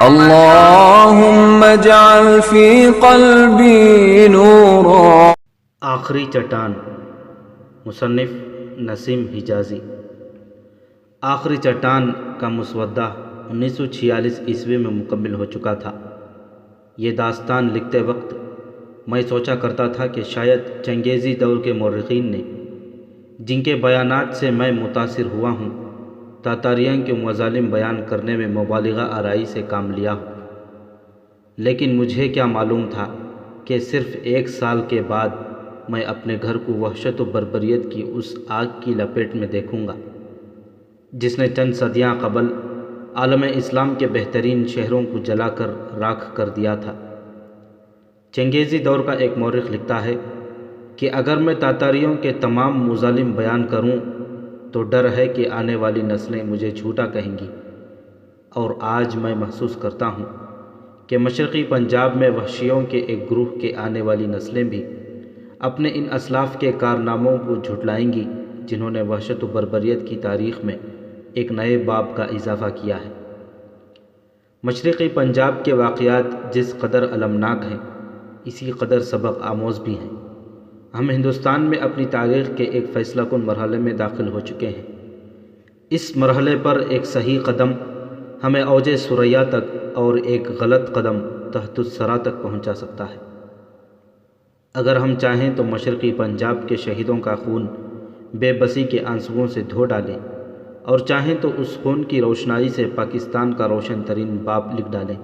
اللهم اجعل في قلبي نورا۔ آخری چٹان، مصنف نسیم حجازی۔ آخری چٹان کا مسودہ 1946 عیسوی میں مکمل ہو چکا تھا۔ یہ داستان لکھتے وقت میں سوچا کرتا تھا کہ شاید چنگیزی دور کے مورخین نے جن کے بیانات سے میں متاثر ہوا ہوں تاتاریوں کے مظالم بیان کرنے میں مبالغہ آرائی سے کام لیا ہو، لیکن مجھے کیا معلوم تھا کہ صرف 1 سال کے بعد میں اپنے گھر کو وحشت و بربریت کی اس آگ کی لپیٹ میں دیکھوں گا جس نے چند صدیاں قبل عالم اسلام کے بہترین شہروں کو جلا کر راکھ کر دیا تھا۔ چنگیزی دور کا ایک مورخ لکھتا ہے کہ اگر میں تاتاریوں کے تمام مظالم بیان کروں تو ڈر ہے کہ آنے والی نسلیں مجھے جھوٹا کہیں گی، اور آج میں محسوس کرتا ہوں کہ مشرقی پنجاب میں وحشیوں کے ایک گروہ کے آنے والی نسلیں بھی اپنے ان اسلاف کے کارناموں کو جھٹلائیں گی جنہوں نے وحشت و بربریت کی تاریخ میں ایک نئے باب کا اضافہ کیا ہے۔ مشرقی پنجاب کے واقعات جس قدر المناک ہیں اسی قدر سبق آموز بھی ہیں۔ ہم ہندوستان میں اپنی تاریخ کے ایک فیصلہ کن مرحلے میں داخل ہو چکے ہیں۔ اس مرحلے پر ایک صحیح قدم ہمیں اوج ثریا تک اور ایک غلط قدم تحت الثری تک پہنچا سکتا ہے۔ اگر ہم چاہیں تو مشرقی پنجاب کے شہیدوں کا خون بے بسی کے آنسوؤں سے دھو ڈالیں، اور چاہیں تو اس خون کی روشنائی سے پاکستان کا روشن ترین باب لکھ ڈالیں۔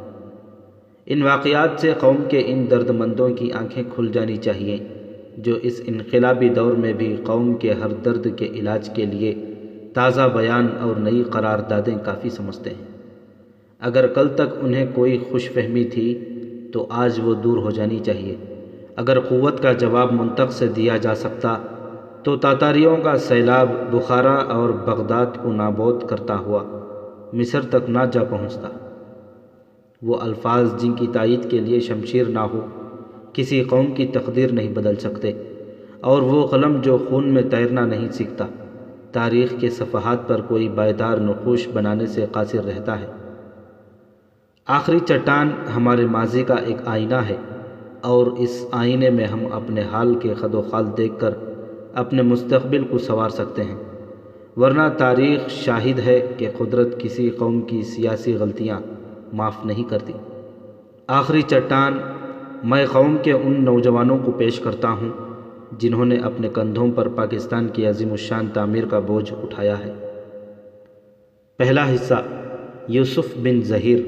ان واقعات سے قوم کے ان درد مندوں کی آنکھیں کھل جانی چاہیے جو اس انقلابی دور میں بھی قوم کے ہر درد کے علاج کے لیے تازہ بیان اور نئی قراردادیں کافی سمجھتے ہیں۔ اگر کل تک انہیں کوئی خوش فہمی تھی تو آج وہ دور ہو جانی چاہیے۔ اگر قوت کا جواب منطق سے دیا جا سکتا تو تاتاریوں کا سیلاب بخارا اور بغداد کو نابود کرتا ہوا مصر تک نہ جا پہنچتا۔ وہ الفاظ جن کی تائید کے لیے شمشیر نہ ہو کسی قوم کی تقدیر نہیں بدل سکتے، اور وہ قلم جو خون میں تیرنا نہیں سیکھتا تاریخ کے صفحات پر کوئی پائیدار نقوش بنانے سے قاصر رہتا ہے۔ آخری چٹان ہمارے ماضی کا ایک آئینہ ہے، اور اس آئینے میں ہم اپنے حال کے خد و خال دیکھ کر اپنے مستقبل کو سنوار سکتے ہیں، ورنہ تاریخ شاہد ہے کہ قدرت کسی قوم کی سیاسی غلطیاں معاف نہیں کرتی۔ آخری چٹان میں قوم کے ان نوجوانوں کو پیش کرتا ہوں جنہوں نے اپنے کندھوں پر پاکستان کی عظیم الشان تعمیر کا بوجھ اٹھایا ہے۔ پہلا حصہ، یوسف بن ظہیر۔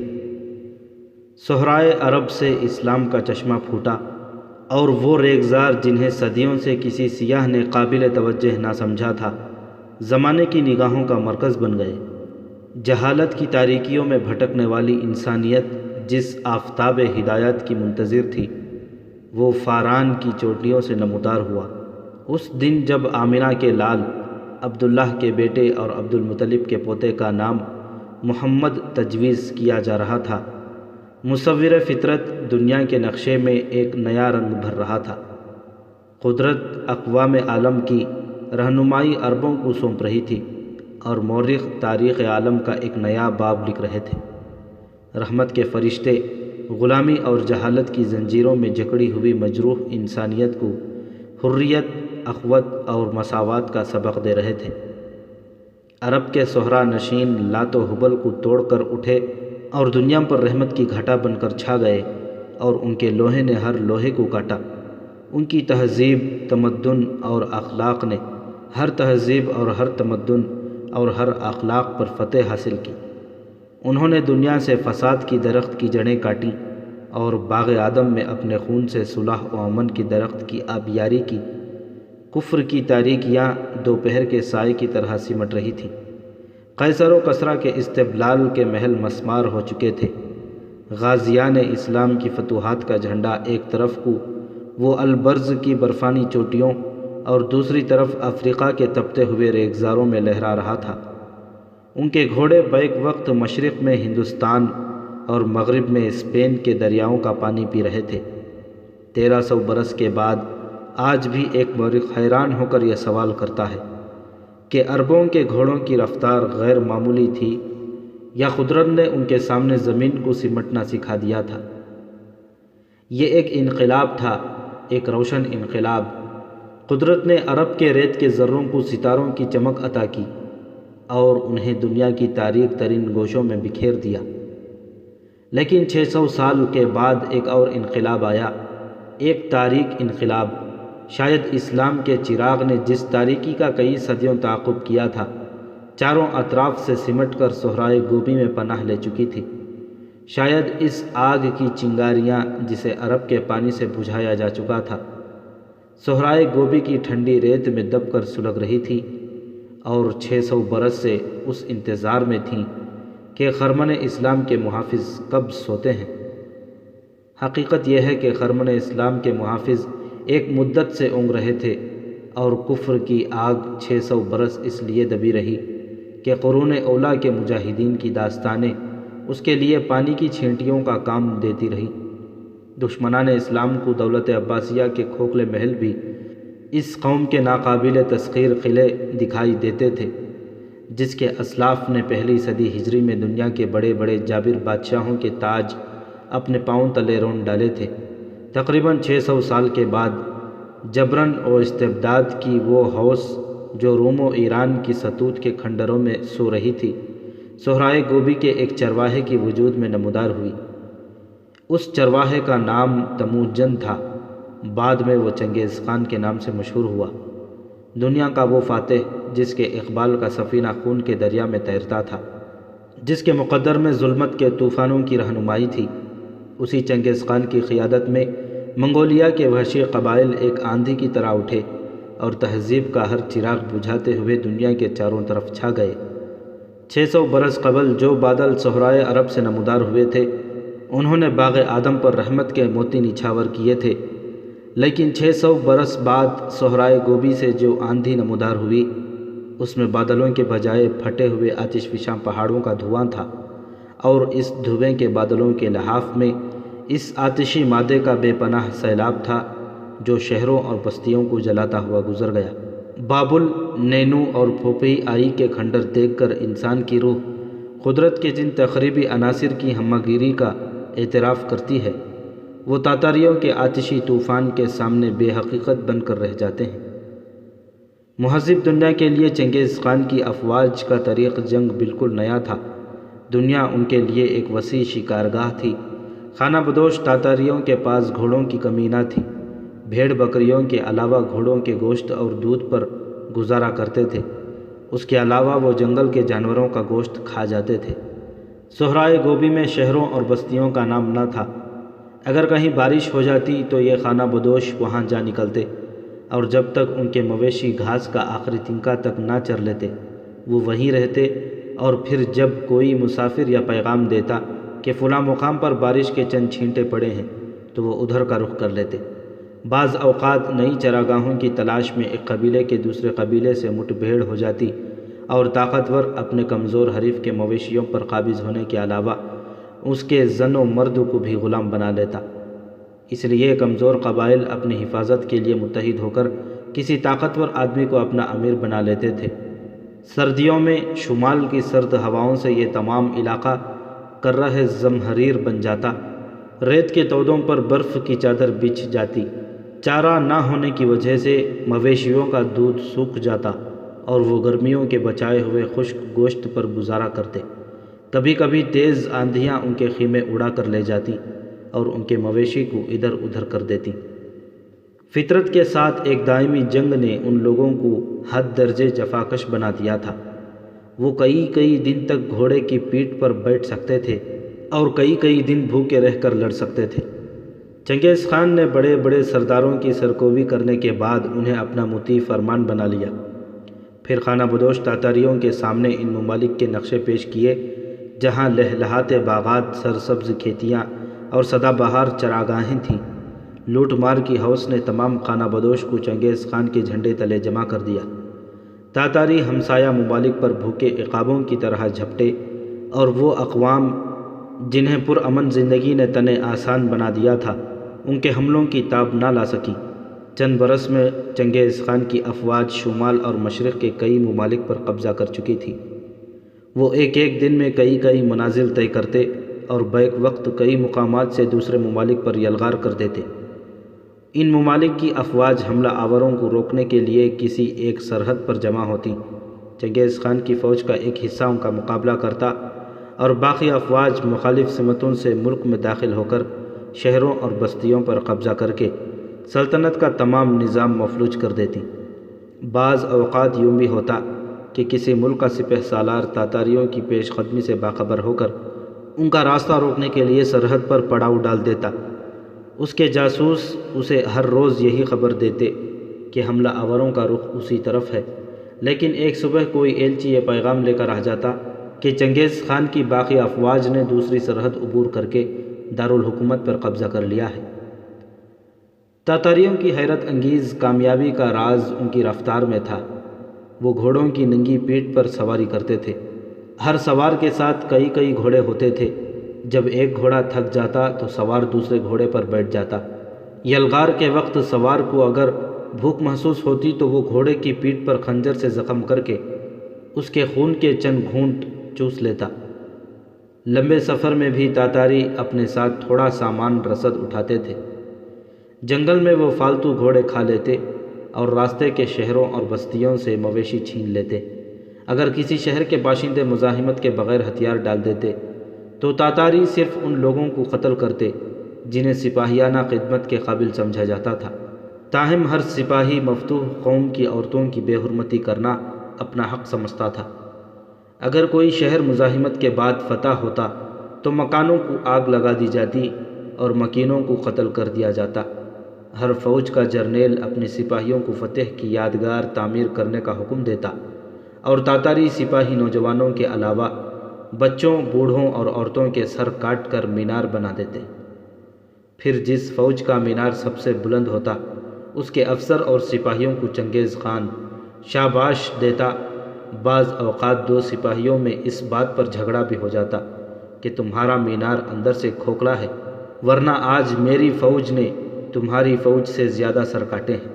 صحرائے عرب سے اسلام کا چشمہ پھوٹا، اور وہ ریگزار جنہیں صدیوں سے کسی سیاح نے قابل توجہ نہ سمجھا تھا زمانے کی نگاہوں کا مرکز بن گئے۔ جہالت کی تاریکیوں میں بھٹکنے والی انسانیت جس آفتاب ہدایت کی منتظر تھی وہ فاران کی چوٹیوں سے نمودار ہوا۔ اس دن جب آمنہ کے لال عبداللہ کے بیٹے اور عبد المطلب کے پوتے کا نام محمد تجویز کیا جا رہا تھا، مصور فطرت دنیا کے نقشے میں ایک نیا رنگ بھر رہا تھا۔ قدرت اقوام عالم کی رہنمائی عربوں کو سونپ رہی تھی، اور مورخ تاریخ عالم کا ایک نیا باب لکھ رہے تھے۔ رحمت کے فرشتے غلامی اور جہالت کی زنجیروں میں جکڑی ہوئی مجروح انسانیت کو حریت، اخوت اور مساوات کا سبق دے رہے تھے۔ عرب کے صحرا نشین لات و حبل کو توڑ کر اٹھے اور دنیا پر رحمت کی گھٹا بن کر چھا گئے، اور ان کے لوہے نے ہر لوہے کو کاٹا۔ ان کی تہذیب، تمدن اور اخلاق نے ہر تہذیب اور ہر تمدن اور ہر اخلاق پر فتح حاصل کی۔ انہوں نے دنیا سے فساد کی درخت کی جڑیں کاٹیں اور باغ آدم میں اپنے خون سے صلح و امن کی درخت کی آبیاری کی۔ کفر کی تاریکیاں دوپہر کے سائے کی طرح سمٹ رہی تھیں۔ قیصر و کسریٰ کے استبلال کے محل مسمار ہو چکے تھے۔ غازیان اسلام کی فتوحات کا جھنڈا ایک طرف کو وہ البرز کی برفانی چوٹیوں اور دوسری طرف افریقہ کے تپتے ہوئے ریگزاروں میں لہرا رہا تھا۔ ان کے گھوڑے بیک وقت مشرق میں ہندوستان اور مغرب میں اسپین کے دریاؤں کا پانی پی رہے تھے۔ 1300 برس کے بعد آج بھی ایک مورخ حیران ہو کر یہ سوال کرتا ہے کہ عربوں کے گھوڑوں کی رفتار غیر معمولی تھی یا قدرت نے ان کے سامنے زمین کو سمٹنا سکھا دیا تھا؟ یہ ایک انقلاب تھا، ایک روشن انقلاب۔ قدرت نے عرب کے ریت کے ذروں کو ستاروں کی چمک عطا کی اور انہیں دنیا کی تاریک ترین گوشوں میں بکھیر دیا۔ لیکن 600 سال کے بعد ایک اور انقلاب آیا، ایک تاریک انقلاب۔ شاید اسلام کے چراغ نے جس تاریکی کا کئی صدیوں تعاقب کیا تھا، چاروں اطراف سے سمٹ کر صحرائے گوبی میں پناہ لے چکی تھی۔ شاید اس آگ کی چنگاریاں جسے عرب کے پانی سے بجھایا جا چکا تھا، صحرائے گوبی کی ٹھنڈی ریت میں دب کر سلگ رہی تھی اور 600 برس سے اس انتظار میں تھیں کہ خرمن اسلام کے محافظ کب سوتے ہیں۔ حقیقت یہ ہے کہ خرمن اسلام کے محافظ ایک مدت سے اونگ رہے تھے اور کفر کی آگ 600 برس اس لیے دبی رہی کہ قرون اولیٰ کے مجاہدین کی داستانیں اس کے لیے پانی کی چھینٹیوں کا کام دیتی رہی۔ دشمنان اسلام کو دولت عباسیہ کے کھوکھلے محل بھی اس قوم کے ناقابل تسخیر قلعے دکھائی دیتے تھے، جس کے اسلاف نے پہلی صدی ہجری میں دنیا کے بڑے بڑے جابر بادشاہوں کے تاج اپنے پاؤں تلے رون ڈالے تھے۔ تقریباً 600 سال کے بعد جبرن و استبداد کی وہ ہوس جو روم و ایران کی ستوت کے کھنڈروں میں سو رہی تھی، صحرائے گوبی کے ایک چرواہے کی وجود میں نمودار ہوئی۔ اس چرواہے کا نام تموجن تھا، بعد میں وہ چنگیز خان کے نام سے مشہور ہوا۔ دنیا کا وہ فاتح جس کے اقبال کا سفینہ خون کے دریا میں تیرتا تھا، جس کے مقدر میں ظلمت کے طوفانوں کی رہنمائی تھی، اسی چنگیز خان کی قیادت میں منگولیا کے وحشی قبائل ایک آندھی کی طرح اٹھے اور تہذیب کا ہر چراغ بجھاتے ہوئے دنیا کے چاروں طرف چھا گئے۔ 600 برس قبل جو بادل صحرائے عرب سے نمودار ہوئے تھے، انہوں نے باغ آدم پر رحمت کے موتی نچھاور کیے تھے، لیکن 600 برس بعد صحرائے گوبی سے جو آندھی نمودار ہوئی، اس میں بادلوں کے بجائے پھٹے ہوئے آتش فشاں پہاڑوں کا دھواں تھا، اور اس دھویں کے بادلوں کے لحاف میں اس آتشی مادے کا بے پناہ سیلاب تھا جو شہروں اور بستیوں کو جلاتا ہوا گزر گیا۔ بابل، نینو اور پھوپئی آئی کے کھنڈر دیکھ کر انسان کی روح قدرت کے جن تخریبی عناصر کی ہمہ گیری کا اعتراف کرتی ہے، وہ تاتاریوں کے آتشی طوفان کے سامنے بے حقیقت بن کر رہ جاتے ہیں۔ مہذب دنیا کے لیے چنگیز خان کی افواج کا طریق جنگ بالکل نیا تھا۔ دنیا ان کے لیے ایک وسیع شکارگاہ تھی۔ خانہ بدوش تاتاریوں کے پاس گھوڑوں کی کمی نہ تھی، بھیڑ بکریوں کے علاوہ گھوڑوں کے گوشت اور دودھ پر گزارا کرتے تھے، اس کے علاوہ وہ جنگل کے جانوروں کا گوشت کھا جاتے تھے۔ صحرائے گوبی میں شہروں اور بستیوں کا نام نہ تھا۔ اگر کہیں بارش ہو جاتی تو یہ خانہ بدوش وہاں جا نکلتے، اور جب تک ان کے مویشی گھاس کا آخری تنکا تک نہ چر لیتے وہ وہیں رہتے، اور پھر جب کوئی مسافر یا پیغام دیتا کہ فلاں مقام پر بارش کے چند چھینٹے پڑے ہیں تو وہ ادھر کا رخ کر لیتے۔ بعض اوقات نئی چراگاہوں کی تلاش میں ایک قبیلے کے دوسرے قبیلے سے مٹ بھیڑ ہو جاتی، اور طاقتور اپنے کمزور حریف کے مویشیوں پر قابض ہونے کے علاوہ اس کے زن و مرد کو بھی غلام بنا لیتا۔ اس لیے کمزور قبائل اپنی حفاظت کے لیے متحد ہو کر کسی طاقتور آدمی کو اپنا امیر بنا لیتے تھے۔ سردیوں میں شمال کی سرد ہواؤں سے یہ تمام علاقہ کرہ زمہریر بن جاتا، ریت کے تودوں پر برف کی چادر بچھ جاتی، چارہ نہ ہونے کی وجہ سے مویشیوں کا دودھ سوکھ جاتا اور وہ گرمیوں کے بچائے ہوئے خشک گوشت پر گزارا کرتے۔ کبھی کبھی تیز آندھیاں ان کے خیمے اڑا کر لے جاتی اور ان کے مویشی کو ادھر ادھر کر دیتی۔ فطرت کے ساتھ ایک دائمی جنگ نے ان لوگوں کو حد درجے جفاکش بنا دیا تھا۔ وہ کئی دن تک گھوڑے کی پیٹھ پر بیٹھ سکتے تھے اور کئی دن بھوکے رہ کر لڑ سکتے تھے۔ چنگیز خان نے بڑے بڑے سرداروں کی سرکوبی کرنے کے بعد انہیں اپنا مطیع فرمان بنا لیا۔ پھر خانہ بدوش تاتاریوں کے سامنے ان ممالک کے نقشے پیش کیے جہاں لہلہاتے باغات، سرسبز کھیتیاں اور سدا بہار چراگاہیں تھیں۔ لوٹ مار کی ہوس نے تمام خانہ بدوش کو چنگیز خان کے جھنڈے تلے جمع کر دیا۔ تاتاری ہمسایہ ممالک پر بھوکے عقابوں کی طرح جھپٹے، اور وہ اقوام جنہیں پرامن زندگی نے تن آسان بنا دیا تھا ان کے حملوں کی تاب نہ لا سکی۔ چند برس میں چنگیز خان کی افواج شمال اور مشرق کے کئی ممالک پر قبضہ کر چکی تھی۔ وہ ایک ایک دن میں کئی منازل طے کرتے اور بیک وقت کئی مقامات سے دوسرے ممالک پر یلغار کر دیتے۔ ان ممالک کی افواج حملہ آوروں کو روکنے کے لیے کسی ایک سرحد پر جمع ہوتی۔ چنگیز خان کی فوج کا ایک حصہ ان کا مقابلہ کرتا اور باقی افواج مخالف سمتوں سے ملک میں داخل ہو کر شہروں اور بستیوں پر قبضہ کر کے سلطنت کا تمام نظام مفلوج کر دیتی۔ بعض اوقات یوں بھی ہوتا کہ کسی ملک کا سپہ سالار تاتاریوں کی پیش قدمی سے باخبر ہو کر ان کا راستہ روکنے کے لیے سرحد پر پڑاؤ ڈال دیتا۔ اس کے جاسوس اسے ہر روز یہی خبر دیتے کہ حملہ آوروں کا رخ اسی طرف ہے، لیکن ایک صبح کوئی ایلچی یہ پیغام لے کر آ جاتا کہ چنگیز خان کی باقی افواج نے دوسری سرحد عبور کر کے دارالحکومت پر قبضہ کر لیا ہے۔ تاتاریوں کی حیرت انگیز کامیابی کا راز ان کی رفتار میں تھا۔ وہ گھوڑوں کی ننگی پیٹھ پر سواری کرتے تھے۔ ہر سوار کے ساتھ کئی گھوڑے ہوتے تھے۔ جب ایک گھوڑا تھک جاتا تو سوار دوسرے گھوڑے پر بیٹھ جاتا۔ یلغار کے وقت سوار کو اگر بھوک محسوس ہوتی تو وہ گھوڑے کی پیٹھ پر خنجر سے زخم کر کے اس کے خون کے چند گھونٹ چوس لیتا۔ لمبے سفر میں بھی تاتاری اپنے ساتھ تھوڑا سامان رسد اٹھاتے تھے۔ جنگل میں وہ فالتو گھوڑے کھا لیتے اور راستے کے شہروں اور بستیوں سے مویشی چھین لیتے۔ اگر کسی شہر کے باشندے مزاحمت کے بغیر ہتھیار ڈال دیتے تو تاتاری صرف ان لوگوں کو قتل کرتے جنہیں سپاہیانہ خدمت کے قابل سمجھا جاتا تھا۔ تاہم ہر سپاہی مفتوح قوم کی عورتوں کی بے حرمتی کرنا اپنا حق سمجھتا تھا۔ اگر کوئی شہر مزاحمت کے بعد فتح ہوتا تو مکانوں کو آگ لگا دی جاتی اور مکینوں کو قتل کر دیا جاتا۔ ہر فوج کا جرنیل اپنے سپاہیوں کو فتح کی یادگار تعمیر کرنے کا حکم دیتا اور تاتاری سپاہی نوجوانوں کے علاوہ بچوں، بوڑھوں اور عورتوں کے سر کاٹ کر مینار بنا دیتے۔ پھر جس فوج کا مینار سب سے بلند ہوتا اس کے افسر اور سپاہیوں کو چنگیز خان شاباش دیتا۔ بعض اوقات دو سپاہیوں میں اس بات پر جھگڑا بھی ہو جاتا کہ تمہارا مینار اندر سے کھوکھلا ہے، ورنہ آج میری فوج نے تمہاری فوج سے زیادہ سر کاٹے ہیں۔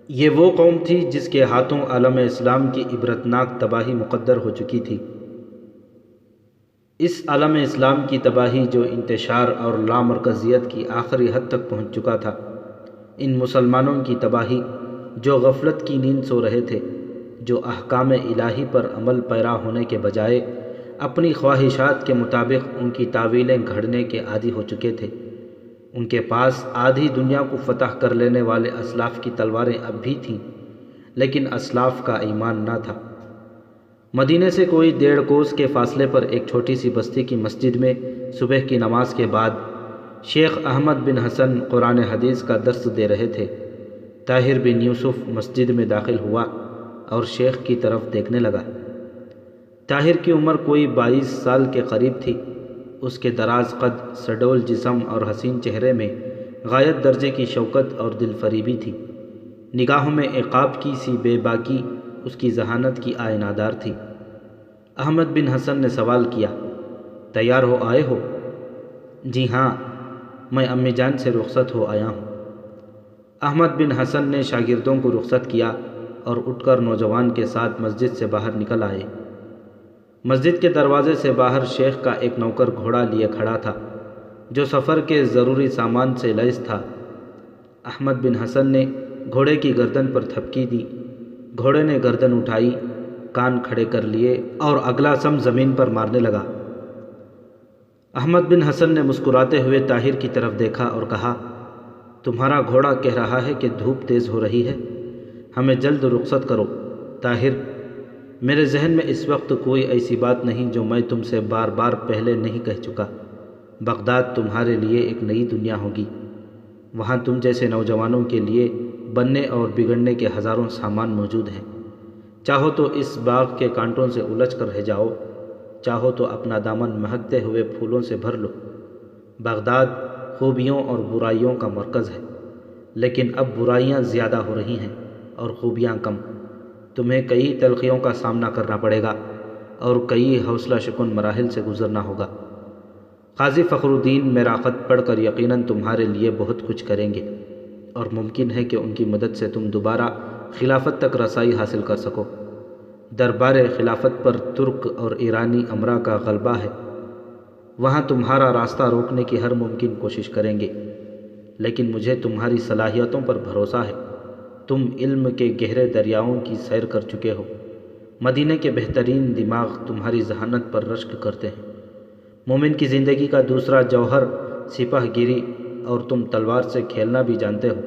یہ وہ قوم تھی جس کے ہاتھوں عالم اسلام کی عبرتناک تباہی مقدر ہو چکی تھی۔ اس عالم اسلام کی تباہی جو انتشار اور لامرکزیت کی آخری حد تک پہنچ چکا تھا، ان مسلمانوں کی تباہی جو غفلت کی نیند سو رہے تھے، جو احکام الہی پر عمل پیرا ہونے کے بجائے اپنی خواہشات کے مطابق ان کی تعویلیں گھڑنے کے عادی ہو چکے تھے۔ ان کے پاس آدھی دنیا کو فتح کر لینے والے اسلاف کی تلواریں اب بھی تھیں، لیکن اسلاف کا ایمان نہ تھا۔ مدینے سے کوئی 1.5 کوس کے فاصلے پر ایک چھوٹی سی بستی کی مسجد میں صبح کی نماز کے بعد شیخ احمد بن حسن قرآن حدیث کا درس دے رہے تھے۔ طاہر بن یوسف مسجد میں داخل ہوا اور شیخ کی طرف دیکھنے لگا۔ طاہر کی عمر کوئی 22 سال کے قریب تھی۔ اس کے دراز قد، سڈول جسم اور حسین چہرے میں غایت درجے کی شوکت اور دل فریبی تھی۔ نگاہوں میں عقاب کی سی بے باکی اس کی ذہانت کی آئینہ دار تھی۔ احمد بن حسن نے سوال کیا، تیار ہو آئے ہو؟ جی ہاں، میں امی جان سے رخصت ہو آیا ہوں۔ احمد بن حسن نے شاگردوں کو رخصت کیا اور اٹھ کر نوجوان کے ساتھ مسجد سے باہر نکل آئے۔ مسجد کے دروازے سے باہر شیخ کا ایک نوکر گھوڑا لیے کھڑا تھا جو سفر کے ضروری سامان سے لیس تھا۔ احمد بن حسن نے گھوڑے کی گردن پر تھپکی دی۔ گھوڑے نے گردن اٹھائی، کان کھڑے کر لیے اور اگلا سم زمین پر مارنے لگا۔ احمد بن حسن نے مسکراتے ہوئے طاہر کی طرف دیکھا اور کہا، تمہارا گھوڑا کہہ رہا ہے کہ دھوپ تیز ہو رہی ہے، ہمیں جلد رخصت کرو۔ طاہر، میرے ذہن میں اس وقت کوئی ایسی بات نہیں جو میں تم سے بار بار پہلے نہیں کہہ چکا۔ بغداد تمہارے لیے ایک نئی دنیا ہوگی۔ وہاں تم جیسے نوجوانوں کے لیے بننے اور بگڑنے کے ہزاروں سامان موجود ہیں۔ چاہو تو اس باغ کے کانٹوں سے الجھ کر رہ جاؤ، چاہو تو اپنا دامن مہکتے ہوئے پھولوں سے بھر لو۔ بغداد خوبیوں اور برائیوں کا مرکز ہے، لیکن اب برائیاں زیادہ ہو رہی ہیں اور خوبیاں کم۔ تمہیں کئی تلخیوں کا سامنا کرنا پڑے گا اور کئی حوصلہ شکن مراحل سے گزرنا ہوگا۔ قاضی فخر الدین میرا خط پڑھ کر یقیناً تمہارے لیے بہت کچھ کریں گے اور ممکن ہے کہ ان کی مدد سے تم دوبارہ خلافت تک رسائی حاصل کر سکو۔ دربار خلافت پر ترک اور ایرانی امرا کا غلبہ ہے، وہاں تمہارا راستہ روکنے کی ہر ممکن کوشش کریں گے، لیکن مجھے تمہاری صلاحیتوں پر بھروسہ ہے۔ تم علم کے گہرے دریاؤں کی سیر کر چکے ہو، مدینے کے بہترین دماغ تمہاری ذہانت پر رشک کرتے ہیں۔ مومن کی زندگی کا دوسرا جوہر سپاہ گیری، اور تم تلوار سے کھیلنا بھی جانتے ہو۔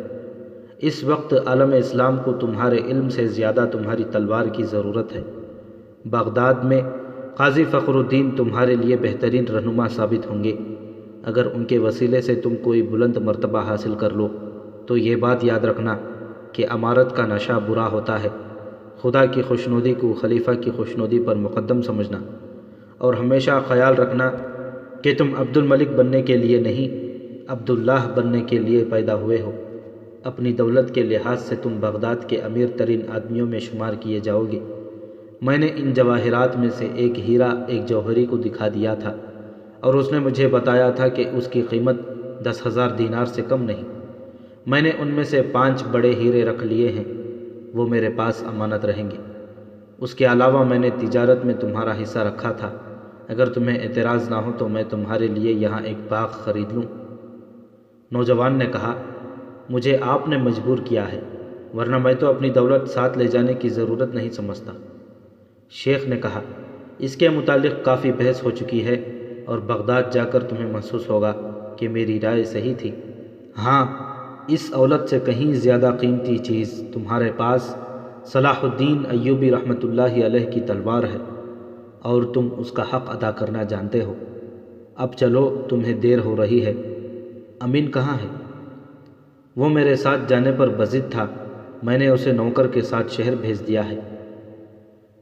اس وقت عالم اسلام کو تمہارے علم سے زیادہ تمہاری تلوار کی ضرورت ہے۔ بغداد میں قاضی فخر الدین تمہارے لیے بہترین رہنما ثابت ہوں گے۔ اگر ان کے وسیلے سے تم کوئی بلند مرتبہ حاصل کر لو تو یہ بات یاد رکھنا کہ امارت کا نشہ برا ہوتا ہے۔ خدا کی خوشنودی کو خلیفہ کی خوشنودی پر مقدم سمجھنا، اور ہمیشہ خیال رکھنا کہ تم عبد الملک بننے کے لیے نہیں، عبداللہ بننے کے لیے پیدا ہوئے ہو۔ اپنی دولت کے لحاظ سے تم بغداد کے امیر ترین آدمیوں میں شمار کیے جاؤ گے۔ میں نے ان جواہرات میں سے ایک ہیرا ایک جوہری کو دکھا دیا تھا، اور اس نے مجھے بتایا تھا کہ اس کی قیمت 10,000 دینار سے کم نہیں۔ میں نے ان میں سے 5 بڑے ہیرے رکھ لیے ہیں، وہ میرے پاس امانت رہیں گے۔ اس کے علاوہ میں نے تجارت میں تمہارا حصہ رکھا تھا، اگر تمہیں اعتراض نہ ہو تو میں تمہارے لیے یہاں ایک باغ خرید لوں۔ نوجوان نے کہا، مجھے آپ نے مجبور کیا ہے، ورنہ میں تو اپنی دولت ساتھ لے جانے کی ضرورت نہیں سمجھتا۔ شیخ نے کہا، اس کے متعلق کافی بحث ہو چکی ہے، اور بغداد جا کر تمہیں محسوس ہوگا کہ میری رائے صحیح تھی۔ ہاں، اس اولت سے کہیں زیادہ قیمتی چیز تمہارے پاس صلاح الدین ایوبی رحمۃ اللہ علیہ کی تلوار ہے، اور تم اس کا حق ادا کرنا جانتے ہو۔ اب چلو، تمہیں دیر ہو رہی ہے۔ امین کہاں ہے؟ وہ میرے ساتھ جانے پر بضد تھا، میں نے اسے نوکر کے ساتھ شہر بھیج دیا ہے۔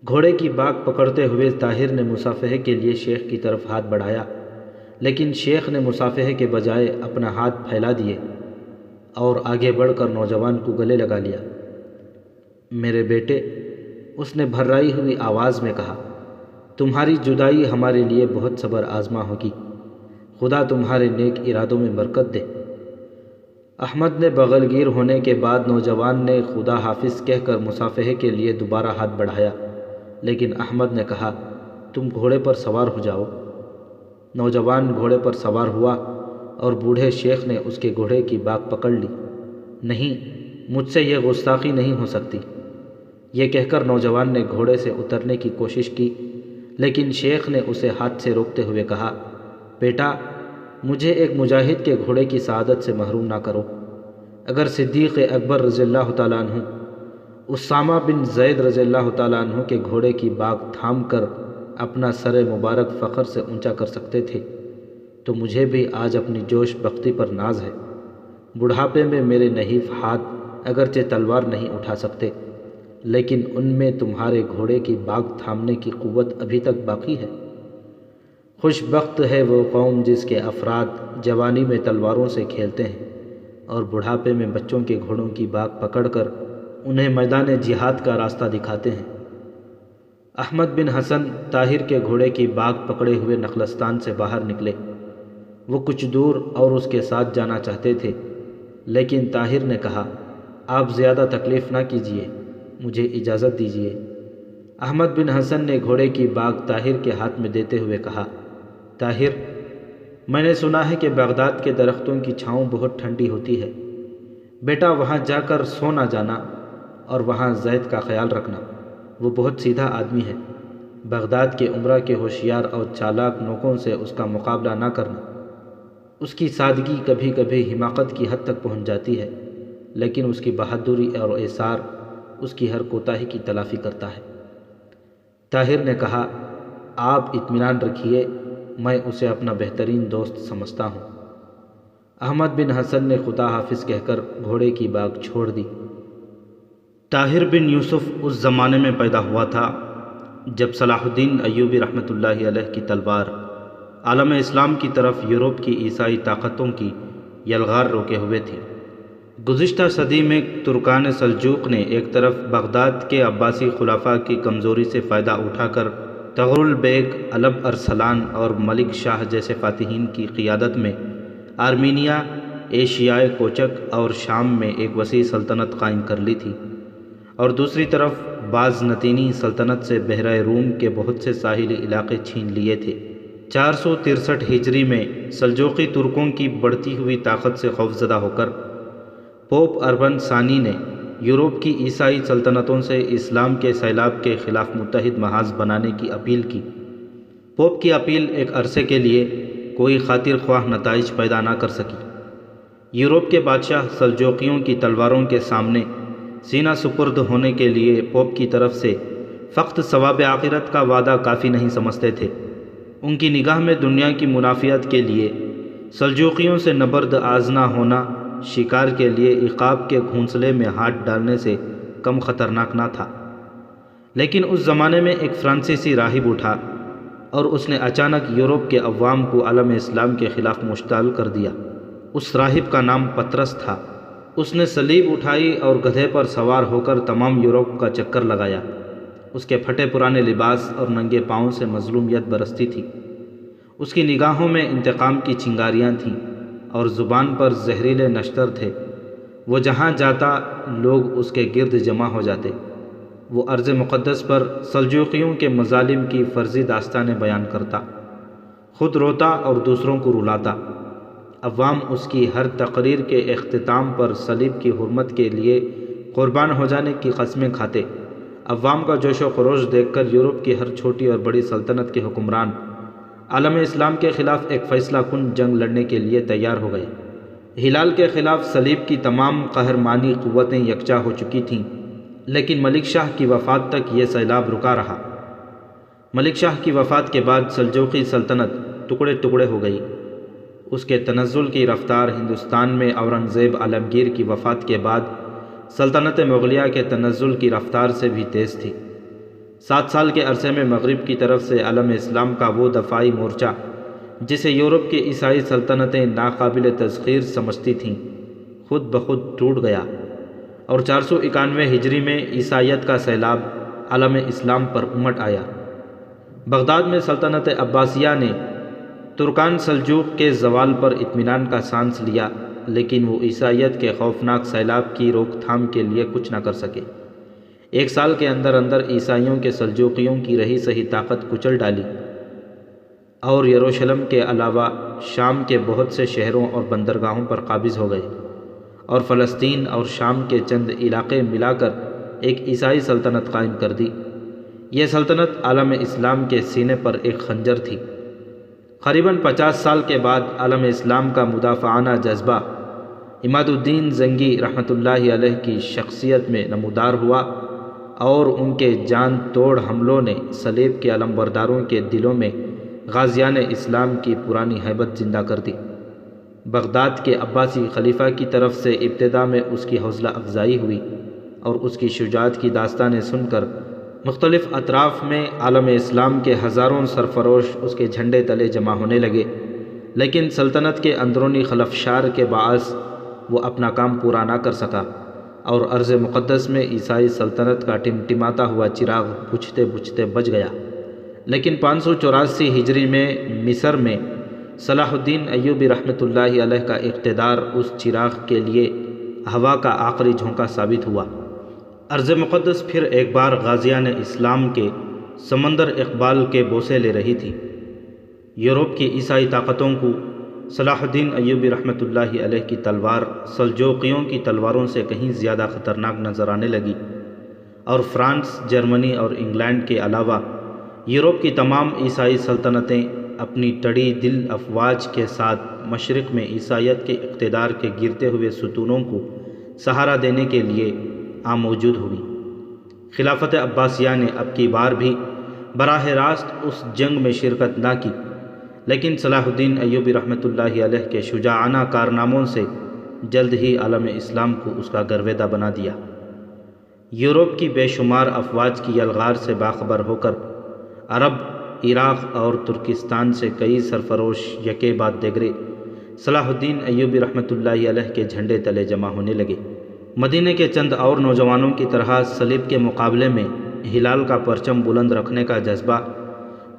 گھوڑے کی باگ پکڑتے ہوئے طاہر نے مصافحے کے لیے شیخ کی طرف ہاتھ بڑھایا، لیکن شیخ نے مصافحے کے بجائے اپنا ہاتھ پھیلا دیے اور آگے بڑھ کر نوجوان کو گلے لگا لیا۔ میرے بیٹے، اس نے بھررائی ہوئی آواز میں کہا، تمہاری جدائی ہمارے لیے بہت صبر آزما ہوگی، خدا تمہارے نیک ارادوں میں برکت دے۔ احمد نے بغل گیر ہونے کے بعد نوجوان نے خدا حافظ کہہ کر مصافحے کے لیے دوبارہ ہاتھ بڑھایا، لیکن احمد نے کہا، تم گھوڑے پر سوار ہو جاؤ۔ نوجوان گھوڑے پر سوار ہوا، اور بوڑھے شیخ نے اس کے گھوڑے کی باگ پکڑ لی۔ نہیں، مجھ سے یہ گستاخی نہیں ہو سکتی، یہ کہہ کر نوجوان نے گھوڑے سے اترنے کی کوشش کی، لیکن شیخ نے اسے ہاتھ سے روکتے ہوئے کہا، بیٹا، مجھے ایک مجاہد کے گھوڑے کی سعادت سے محروم نہ کرو۔ اگر صدیق اکبر رضی اللہ تعالیٰ عنہ اسامہ بن زید رضی اللہ تعالیٰ عنہ کے گھوڑے کی باگ تھام کر اپنا سر مبارک فخر سے اونچا کر سکتے تھے تو مجھے بھی آج اپنی جوش بختی پر ناز ہے۔ بڑھاپے میں میرے نحیف ہاتھ اگرچہ تلوار نہیں اٹھا سکتے، لیکن ان میں تمہارے گھوڑے کی باگ تھامنے کی قوت ابھی تک باقی ہے۔ خوش بخت ہے وہ قوم جس کے افراد جوانی میں تلواروں سے کھیلتے ہیں اور بڑھاپے میں بچوں کے گھوڑوں کی باگ پکڑ کر انہیں میدان جہاد کا راستہ دکھاتے ہیں۔ احمد بن حسن طاہر کے گھوڑے کی باگ پکڑے ہوئے نخلستان سے باہر نکلے۔ وہ کچھ دور اور اس کے ساتھ جانا چاہتے تھے، لیکن طاہر نے کہا، آپ زیادہ تکلیف نہ کیجیے، مجھے اجازت دیجیے۔ احمد بن حسن نے گھوڑے کی باگ طاہر کے ہاتھ میں دیتے ہوئے کہا، طاہر، میں نے سنا ہے کہ بغداد کے درختوں کی چھاؤں بہت ٹھنڈی ہوتی ہے، بیٹا وہاں جا کر سو نہ جانا، اور وہاں زید کا خیال رکھنا، وہ بہت سیدھا آدمی ہے۔ بغداد کے عمرہ کے ہوشیار اور چالاک نوکوں سے اس کا مقابلہ نہ کرنا۔ اس کی سادگی کبھی کبھی حماقت کی حد تک پہنچ جاتی ہے، لیکن اس کی بہادری اور ایثار اس کی ہر کوتاہی کی تلافی کرتا ہے۔ طاہر نے کہا، آپ اطمینان رکھیے، میں اسے اپنا بہترین دوست سمجھتا ہوں۔ احمد بن حسن نے خدا حافظ کہہ کر گھوڑے کی باگ چھوڑ دی۔ طاہر بن یوسف اس زمانے میں پیدا ہوا تھا جب صلاح الدین ایوبی رحمۃ اللہ علیہ کی تلوار عالم اسلام کی طرف یورپ کی عیسائی طاقتوں کی یلغار روکے ہوئے تھی۔ گزشتہ صدی میں ترکان سلجوق نے ایک طرف بغداد کے عباسی خلفاء کی کمزوری سے فائدہ اٹھا کر تغرل بیگ، الب ارسلان اور ملک شاہ جیسے فاتحین کی قیادت میں آرمینیا، ایشیائے کوچک اور شام میں ایک وسیع سلطنت قائم کر لی تھی، اور دوسری طرف بازنطینی سلطنت سے بحیرہ روم کے بہت سے ساحلی علاقے چھین لیے تھے۔ 463 ہجری میں سلجوقی ترکوں کی بڑھتی ہوئی طاقت سے خوفزدہ ہو کر پوپ اربن ثانی نے یورپ کی عیسائی سلطنتوں سے اسلام کے سیلاب کے خلاف متحد محاذ بنانے کی اپیل کی۔ پوپ کی اپیل ایک عرصے کے لیے کوئی خاطر خواہ نتائج پیدا نہ کر سکی۔ یورپ کے بادشاہ سلجوقیوں کی تلواروں کے سامنے سینہ سپرد ہونے کے لیے پوپ کی طرف سے فقط ثواب آخرت کا وعدہ کافی نہیں سمجھتے تھے۔ ان کی نگاہ میں دنیا کی منافعت کے لیے سلجوقیوں سے نبرد آزما ہونا شکار کے لیے عقاب کے گھونسلے میں ہاتھ ڈالنے سے کم خطرناک نہ تھا۔ لیکن اس زمانے میں ایک فرانسیسی راہب اٹھا اور اس نے اچانک یورپ کے عوام کو عالم اسلام کے خلاف مشتعل کر دیا۔ اس راہب کا نام پطرس تھا۔ اس نے صلیب اٹھائی اور گدھے پر سوار ہو کر تمام یورپ کا چکر لگایا۔ اس کے پھٹے پرانے لباس اور ننگے پاؤں سے مظلومیت برستی تھی۔ اس کی نگاہوں میں انتقام کی چنگاریاں تھیں اور زبان پر زہریلے نشتر تھے۔ وہ جہاں جاتا لوگ اس کے گرد جمع ہو جاتے۔ وہ ارض مقدس پر سلجوقیوں کے مظالم کی فرضی داستانیں بیان کرتا، خود روتا اور دوسروں کو رلاتا۔ عوام اس کی ہر تقریر کے اختتام پر صلیب کی حرمت کے لیے قربان ہو جانے کی قسمیں کھاتے۔ عوام کا جوش و خروش دیکھ کر یورپ کی ہر چھوٹی اور بڑی سلطنت کے حکمران عالم اسلام کے خلاف ایک فیصلہ کن جنگ لڑنے کے لیے تیار ہو گئے۔ ہلال کے خلاف صلیب کی تمام قہرمانی قوتیں یکجا ہو چکی تھیں، لیکن ملک شاہ کی وفات تک یہ سیلاب رکا رہا۔ ملک شاہ کی وفات کے بعد سلجوقی سلطنت ٹکڑے ٹکڑے ہو گئی۔ اس کے تنزل کی رفتار ہندوستان میں اورنگزیب عالمگیر کی وفات کے بعد سلطنت مغلیہ کے تنزل کی رفتار سے بھی تیز تھی۔ 7 سال کے عرصے میں مغرب کی طرف سے عالم اسلام کا وہ دفاعی مورچہ جسے یورپ کی عیسائی سلطنتیں ناقابل تسخیر سمجھتی تھیں، خود بخود ٹوٹ گیا اور 491 ہجری میں عیسائیت کا سیلاب عالم اسلام پر امٹ آیا۔ بغداد میں سلطنت عباسیہ نے ترکان سلجوق کے زوال پر اطمینان کا سانس لیا، لیکن وہ عیسائیت کے خوفناک سیلاب کی روک تھام کے لیے کچھ نہ کر سکے۔ 1 سال کے اندر اندر عیسائیوں کے سلجوقیوں کی رہی سہی طاقت کچل ڈالی اور یروشلم کے علاوہ شام کے بہت سے شہروں اور بندرگاہوں پر قابض ہو گئے اور فلسطین اور شام کے چند علاقے ملا کر ایک عیسائی سلطنت قائم کر دی۔ یہ سلطنت عالم اسلام کے سینے پر ایک خنجر تھی۔ قریباً 50 سال کے بعد عالم اسلام کا مدافعانہ جذبہ عماد الدین زنگی رحمۃ اللہ علیہ کی شخصیت میں نمودار ہوا اور ان کے جان توڑ حملوں نے صلیب کے علمبرداروں کے دلوں میں غازیان اسلام کی پرانی ہیبت زندہ کر دی۔ بغداد کے عباسی خلیفہ کی طرف سے ابتدا میں اس کی حوصلہ افزائی ہوئی اور اس کی شجاعت کی داستانیں سن کر مختلف اطراف میں عالم اسلام کے ہزاروں سرفروش اس کے جھنڈے تلے جمع ہونے لگے، لیکن سلطنت کے اندرونی خلفشار کے باعث وہ اپنا کام پورا نہ کر سکا اور ارض مقدس میں عیسائی سلطنت کا ٹمٹماتا ہوا چراغ بجھتے بجھتے بجھ گیا۔ لیکن 584 ہجری میں مصر میں صلاح الدین ایوبی رحمۃ اللہ علیہ کا اقتدار اس چراغ کے لیے ہوا کا آخری جھونکا ثابت ہوا۔ ارض مقدس پھر ایک بار غازیان اسلام کے سمندر اقبال کے بوسے لے رہی تھی۔ یورپ کی عیسائی طاقتوں کو صلاح الدین ایوبی رحمۃ اللہ علیہ کی تلوار سلجوقیوں کی تلواروں سے کہیں زیادہ خطرناک نظر آنے لگی اور فرانس، جرمنی اور انگلینڈ کے علاوہ یورپ کی تمام عیسائی سلطنتیں اپنی ٹڑی دل افواج کے ساتھ مشرق میں عیسائیت کے اقتدار کے گرتے ہوئے ستونوں کو سہارا دینے کے لیے موجود ہوئی۔ خلافت عباسیہ نے اب کی بار بھی براہ راست اس جنگ میں شرکت نہ کی، لیکن صلاح الدین ایوبی رحمۃ اللہ علیہ کے شجاعانہ کارناموں سے جلد ہی عالم اسلام کو اس کا گرویدہ بنا دیا۔ یورپ کی بے شمار افواج کی یلغار سے باخبر ہو کر عرب، عراق اور ترکستان سے کئی سرفروش یکے بعد دیگرے صلاح الدین ایوبی رحمۃ اللہ علیہ کے جھنڈے تلے جمع ہونے لگے۔ مدینے کے چند اور نوجوانوں کی طرح صلیب کے مقابلے میں ہلال کا پرچم بلند رکھنے کا جذبہ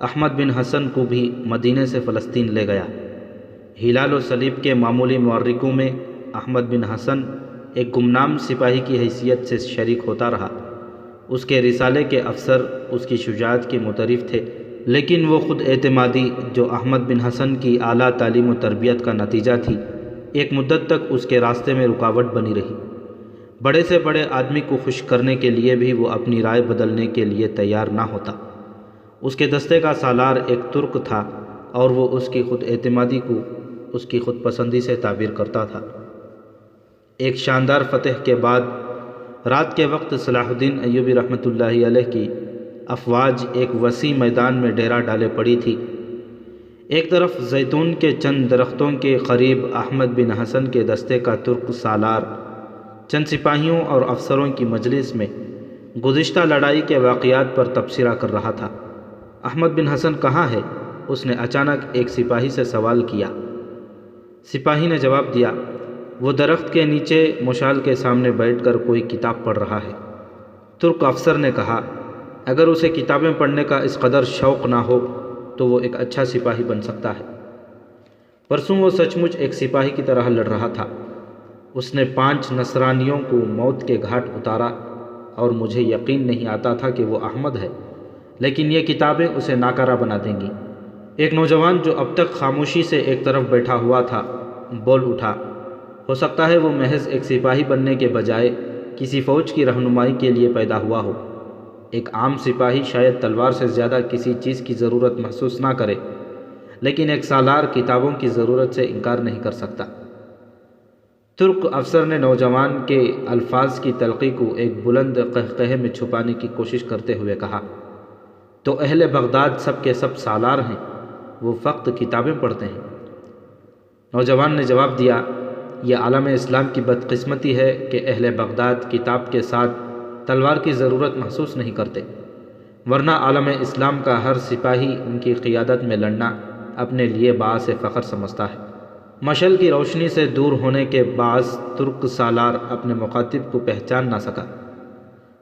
احمد بن حسن کو بھی مدینے سے فلسطین لے گیا۔ ہلال و صلیب کے معمولی معرکوں میں احمد بن حسن ایک گمنام سپاہی کی حیثیت سے شریک ہوتا رہا۔ اس کے رسالے کے افسر اس کی شجاعت کے معترف تھے، لیکن وہ خود اعتمادی جو احمد بن حسن کی اعلیٰ تعلیم و تربیت کا نتیجہ تھی، ایک مدت تک اس کے راستے میں رکاوٹ بنی رہی۔ بڑے سے بڑے آدمی کو خوش کرنے کے لیے بھی وہ اپنی رائے بدلنے کے لیے تیار نہ ہوتا۔ اس کے دستے کا سالار ایک ترک تھا اور وہ اس کی خود اعتمادی کو اس کی خود پسندی سے تعبیر کرتا تھا۔ ایک شاندار فتح کے بعد رات کے وقت صلاح الدین ایوبی رحمۃ اللہ علیہ کی افواج ایک وسیع میدان میں ڈیرا ڈالے پڑی تھی۔ ایک طرف زیتون کے چند درختوں کے قریب احمد بن حسن کے دستے کا ترک سالار چند سپاہیوں اور افسروں کی مجلس میں گزشتہ لڑائی کے واقعات پر تبصرہ کر رہا تھا۔ احمد بن حسن کہاں ہے؟ اس نے اچانک ایک سپاہی سے سوال کیا۔ سپاہی نے جواب دیا، وہ درخت کے نیچے مشال کے سامنے بیٹھ کر کوئی کتاب پڑھ رہا ہے۔ ترک افسر نے کہا، اگر اسے کتابیں پڑھنے کا اس قدر شوق نہ ہو تو وہ ایک اچھا سپاہی بن سکتا ہے۔ پرسوں وہ سچ مچ ایک سپاہی کی طرح لڑ رہا تھا۔ اس نے 5 نصرانیوں کو موت کے گھاٹ اتارا اور مجھے یقین نہیں آتا تھا کہ وہ احمد ہے، لیکن یہ کتابیں اسے ناکارہ بنا دیں گی۔ ایک نوجوان جو اب تک خاموشی سے ایک طرف بیٹھا ہوا تھا بول اٹھا، ہو سکتا ہے وہ محض ایک سپاہی بننے کے بجائے کسی فوج کی رہنمائی کے لیے پیدا ہوا ہو۔ ایک عام سپاہی شاید تلوار سے زیادہ کسی چیز کی ضرورت محسوس نہ کرے، لیکن ایک سالار کتابوں کی ضرورت سے انکار نہیں کر سکتا۔ ترک افسر نے نوجوان کے الفاظ کی تلخی کو ایک بلند قہقہے میں چھپانے کی کوشش کرتے ہوئے کہا، تو اہل بغداد سب کے سب سالار ہیں، وہ فقط کتابیں پڑھتے ہیں۔ نوجوان نے جواب دیا، یہ عالم اسلام کی بدقسمتی ہے کہ اہل بغداد کتاب کے ساتھ تلوار کی ضرورت محسوس نہیں کرتے، ورنہ عالم اسلام کا ہر سپاہی ان کی قیادت میں لڑنا اپنے لیے باعث فخر سمجھتا ہے۔ مشعل کی روشنی سے دور ہونے کے باعث ترک سالار اپنے مخاطب کو پہچان نہ سکا۔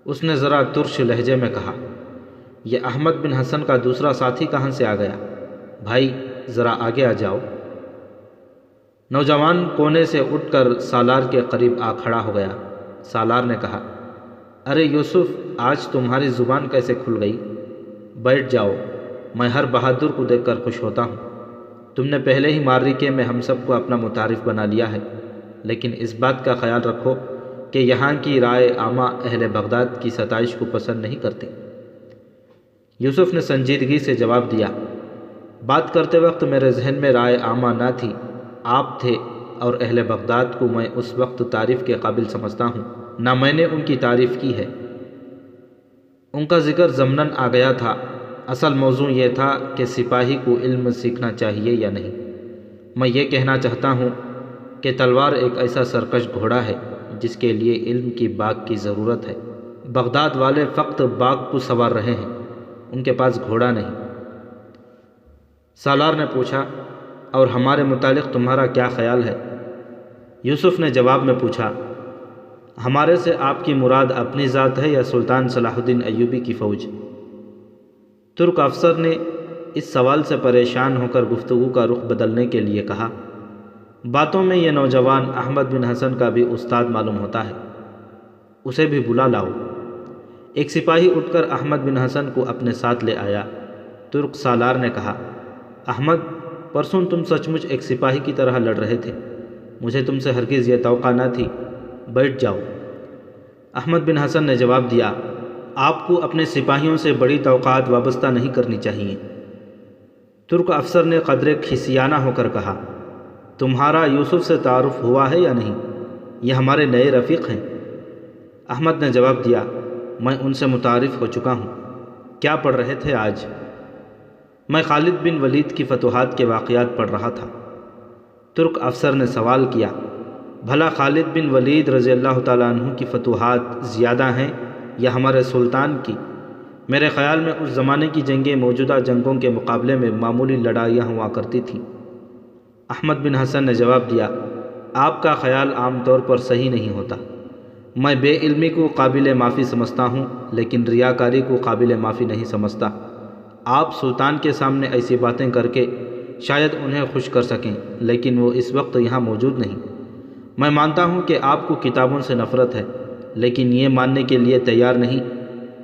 اس نے ذرا ترش لہجے میں کہا، یہ احمد بن حسن کا دوسرا ساتھی کہاں سے آ گیا؟ بھائی ذرا آگے آ جاؤ۔ نوجوان کونے سے اٹھ کر سالار کے قریب آ کھڑا ہو گیا۔ سالار نے کہا، ارے یوسف، آج تمہاری زبان کیسے کھل گئی؟ بیٹھ جاؤ، میں ہر بہادر کو دیکھ کر خوش ہوتا ہوں۔ تم نے پہلے ہی معرکے میں ہم سب کو اپنا متعارف بنا لیا ہے، لیکن اس بات کا خیال رکھو کہ یہاں کی رائے عامہ اہل بغداد کی ستائش کو پسند نہیں کرتی۔ یوسف نے سنجیدگی سے جواب دیا، بات کرتے وقت میرے ذہن میں رائے عامہ نہ تھی، آپ تھے، اور اہل بغداد کو میں اس وقت تعریف کے قابل سمجھتا ہوں نہ میں نے ان کی تعریف کی ہے۔ ان کا ذکر ضمناً آ گیا تھا، اصل موضوع یہ تھا کہ سپاہی کو علم سیکھنا چاہیے یا نہیں۔ میں یہ کہنا چاہتا ہوں کہ تلوار ایک ایسا سرکش گھوڑا ہے جس کے لیے علم کی باغ کی ضرورت ہے۔ بغداد والے فقط باغ کو سوار رہے ہیں، ان کے پاس گھوڑا نہیں۔ سالار نے پوچھا، اور ہمارے متعلق تمہارا کیا خیال ہے؟ یوسف نے جواب میں پوچھا، ہمارے سے آپ کی مراد اپنی ذات ہے یا سلطان صلاح الدین ایوبی کی فوج؟ ترک افسر نے اس سوال سے پریشان ہو کر گفتگو کا رخ بدلنے کے لیے کہا، باتوں میں یہ نوجوان احمد بن حسن کا بھی استاد معلوم ہوتا ہے، اسے بھی بلا لاؤ۔ ایک سپاہی اٹھ کر احمد بن حسن کو اپنے ساتھ لے آیا۔ ترک سالار نے کہا، احمد، پرسوں تم سچ مچ ایک سپاہی کی طرح لڑ رہے تھے، مجھے تم سے ہرگز یہ توقع نہ تھی، بیٹھ جاؤ۔ احمد بن حسن نے جواب دیا، آپ کو اپنے سپاہیوں سے بڑی توقعات وابستہ نہیں کرنی چاہیے۔ ترک افسر نے قدرے کھسیانہ ہو کر کہا، تمہارا یوسف سے تعارف ہوا ہے یا نہیں؟ یہ ہمارے نئے رفیق ہیں۔ احمد نے جواب دیا، میں ان سے متعارف ہو چکا ہوں۔ کیا پڑھ رہے تھے آج؟ میں خالد بن ولید کی فتوحات کے واقعات پڑھ رہا تھا۔ ترک افسر نے سوال کیا، بھلا خالد بن ولید رضی اللہ تعالیٰ عنہ کی فتوحات زیادہ ہیں یا ہمارے سلطان کی؟ میرے خیال میں اس زمانے کی جنگیں موجودہ جنگوں کے مقابلے میں معمولی لڑائیاں ہوا کرتی تھیں۔ احمد بن حسن نے جواب دیا، آپ کا خیال عام طور پر صحیح نہیں ہوتا۔ میں بے علمی کو قابل معافی سمجھتا ہوں، لیکن ریاکاری کو قابل معافی نہیں سمجھتا۔ آپ سلطان کے سامنے ایسی باتیں کر کے شاید انہیں خوش کر سکیں، لیکن وہ اس وقت یہاں موجود نہیں۔ میں مانتا ہوں کہ آپ کو کتابوں سے نفرت ہے، لیکن یہ ماننے کے لیے تیار نہیں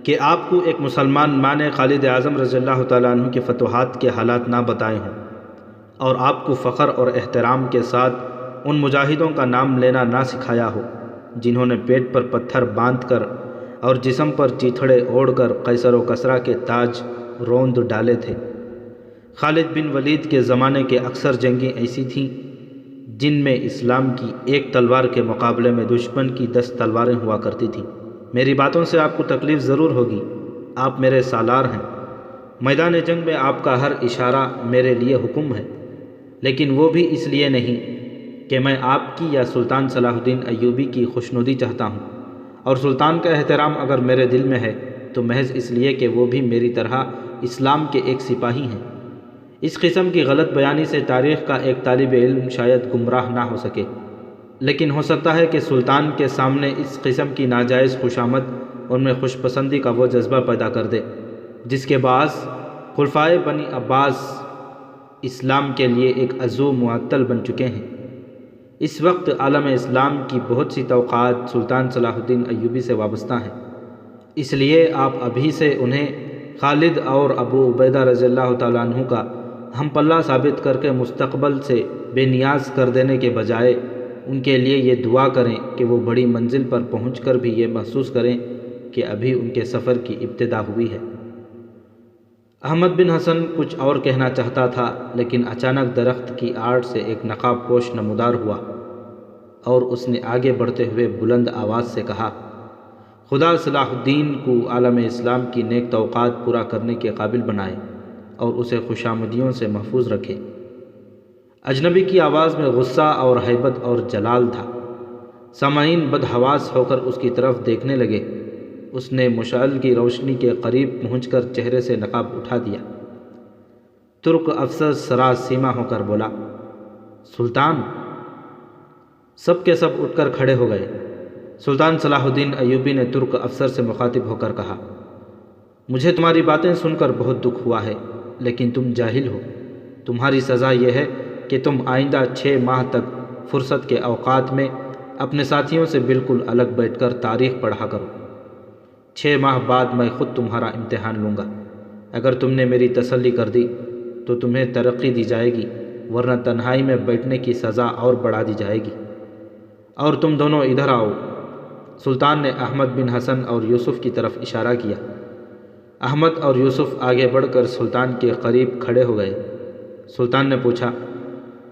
کہ آپ کو ایک مسلمان ماں نے خالد اعظم رضی اللہ تعالیٰ عنہ کے فتوحات کے حالات نہ بتائے ہوں اور آپ کو فخر اور احترام کے ساتھ ان مجاہدوں کا نام لینا نہ سکھایا ہو جنہوں نے پیٹ پر پتھر باندھ کر اور جسم پر چیتھڑے اوڑھ کر قیصر و کسریٰ کے تاج روند ڈالے تھے۔ خالد بن ولید کے زمانے کے اکثر جنگیں ایسی تھیں جن میں اسلام کی ایک تلوار کے مقابلے میں دشمن کی 10 تلواریں ہوا کرتی تھیں۔ میری باتوں سے آپ کو تکلیف ضرور ہوگی، آپ میرے سالار ہیں، میدان جنگ میں آپ کا ہر اشارہ میرے لیے حکم ہے، لیکن وہ بھی اس لیے نہیں کہ میں آپ کی یا سلطان صلاح الدین ایوبی کی خوشنودی چاہتا ہوں، اور سلطان کا احترام اگر میرے دل میں ہے تو محض اس لیے کہ وہ بھی میری طرح اسلام کے ایک سپاہی ہیں۔ اس قسم کی غلط بیانی سے تاریخ کا ایک طالب علم شاید گمراہ نہ ہو سکے، لیکن ہو سکتا ہے کہ سلطان کے سامنے اس قسم کی ناجائز خوشامد ان میں خوش پسندی کا وہ جذبہ پیدا کر دے جس کے باعث خلفائے بنی عباس اسلام کے لیے ایک عضو معطل بن چکے ہیں۔ اس وقت عالم اسلام کی بہت سی توقعات سلطان صلاح الدین ایوبی سے وابستہ ہیں، اس لیے آپ ابھی سے انہیں خالد اور ابو عبیدہ رضی اللہ تعالیٰ عنہ کا ہم پلہ ثابت کر کے مستقبل سے بے نیاز کر دینے کے بجائے ان کے لیے یہ دعا کریں کہ وہ بڑی منزل پر پہنچ کر بھی یہ محسوس کریں کہ ابھی ان کے سفر کی ابتدا ہوئی ہے۔ احمد بن حسن کچھ اور کہنا چاہتا تھا، لیکن اچانک درخت کی آڑ سے ایک نقاب پوش نمودار ہوا اور اس نے آگے بڑھتے ہوئے بلند آواز سے کہا، خدا صلاح الدین کو عالم اسلام کی نیک توقعات پورا کرنے کے قابل بنائے اور اسے خوشامدیوں سے محفوظ رکھے۔ اجنبی کی آواز میں غصہ اور ہیبت اور جلال تھا۔ سامعین بدحواس ہو کر اس کی طرف دیکھنے لگے۔ اس نے مشعل کی روشنی کے قریب پہنچ کر چہرے سے نقاب اٹھا دیا۔ ترک افسر سراسیمہ ہو کر بولا، سلطان! سب کے سب اٹھ کر کھڑے ہو گئے۔ سلطان صلاح الدین ایوبی نے ترک افسر سے مخاطب ہو کر کہا، مجھے تمہاری باتیں سن کر بہت دکھ ہوا ہے، لیکن تم جاہل ہو۔ تمہاری سزا یہ ہے کہ تم آئندہ 6 ماہ تک فرصت کے اوقات میں اپنے ساتھیوں سے بالکل الگ بیٹھ کر تاریخ پڑھا کرو۔ 6 ماہ بعد میں خود تمہارا امتحان لوں گا۔ اگر تم نے میری تسلی کر دی تو تمہیں ترقی دی جائے گی، ورنہ تنہائی میں بیٹھنے کی سزا اور بڑھا دی جائے گی۔ اور تم دونوں ادھر آؤ۔ سلطان نے احمد بن حسن اور یوسف کی طرف اشارہ کیا۔ احمد اور یوسف آگے بڑھ کر سلطان کے قریب کھڑے ہو گئے۔ سلطان نے پوچھا،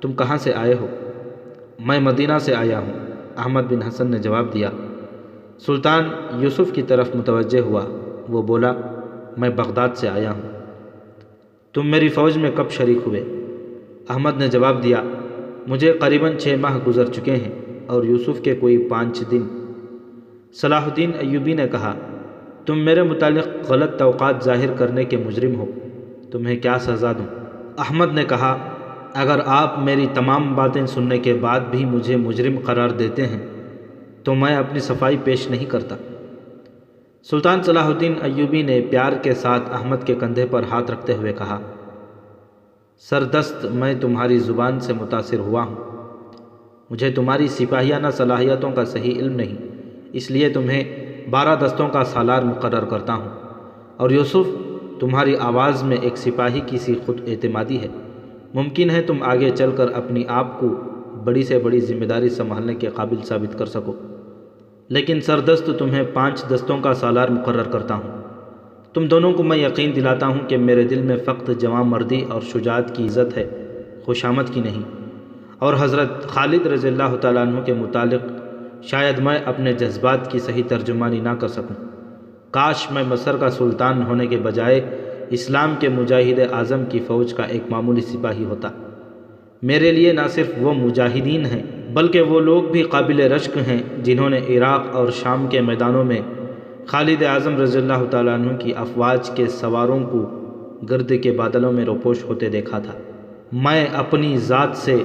تم کہاں سے آئے ہو؟ میں مدینہ سے آیا ہوں، احمد بن حسن نے جواب دیا۔ سلطان یوسف کی طرف متوجہ ہوا۔ وہ بولا، میں بغداد سے آیا ہوں۔ تم میری فوج میں کب شریک ہوئے؟ احمد نے جواب دیا، مجھے قریباً 6 ماہ گزر چکے ہیں، اور یوسف کے کوئی 5 دن۔ صلاح الدین ایوبی نے کہا، تم میرے متعلق غلط توقعات ظاہر کرنے کے مجرم ہو، تمہیں کیا سزا دوں؟ احمد نے کہا، اگر آپ میری تمام باتیں سننے کے بعد بھی مجھے مجرم قرار دیتے ہیں تو میں اپنی صفائی پیش نہیں کرتا۔ سلطان صلاح الدین ایوبی نے پیار کے ساتھ احمد کے کندھے پر ہاتھ رکھتے ہوئے کہا، سردست، میں تمہاری زبان سے متاثر ہوا ہوں۔ مجھے تمہاری سپاہیانہ صلاحیتوں کا صحیح علم نہیں، اس لیے تمہیں 12 دستوں کا سالار مقرر کرتا ہوں۔ اور یوسف، تمہاری آواز میں ایک سپاہی کی سی خود اعتمادی ہے۔ ممکن ہے تم آگے چل کر اپنی آپ کو بڑی سے بڑی ذمہ داری سنبھالنے کے قابل ثابت کر سکو، لیکن سردست تمہیں 5 دستوں کا سالار مقرر کرتا ہوں۔ تم دونوں کو میں یقین دلاتا ہوں کہ میرے دل میں فقط جواں مردی اور شجاعت کی عزت ہے، خوشامد کی نہیں۔ اور حضرت خالد رضی اللہ تعالیٰ عنہ کے متعلق شاید میں اپنے جذبات کی صحیح ترجمانی نہ کر سکوں۔ کاش میں مصر کا سلطان ہونے کے بجائے اسلام کے مجاہد اعظم کی فوج کا ایک معمولی سپاہی ہوتا۔ میرے لیے نہ صرف وہ مجاہدین ہیں بلکہ وہ لوگ بھی قابل رشک ہیں جنہوں نے عراق اور شام کے میدانوں میں خالد اعظم رضی اللہ تعالیٰ عنہ کی افواج کے سواروں کو گرد کے بادلوں میں روپوش ہوتے دیکھا تھا۔ میں اپنی ذات سے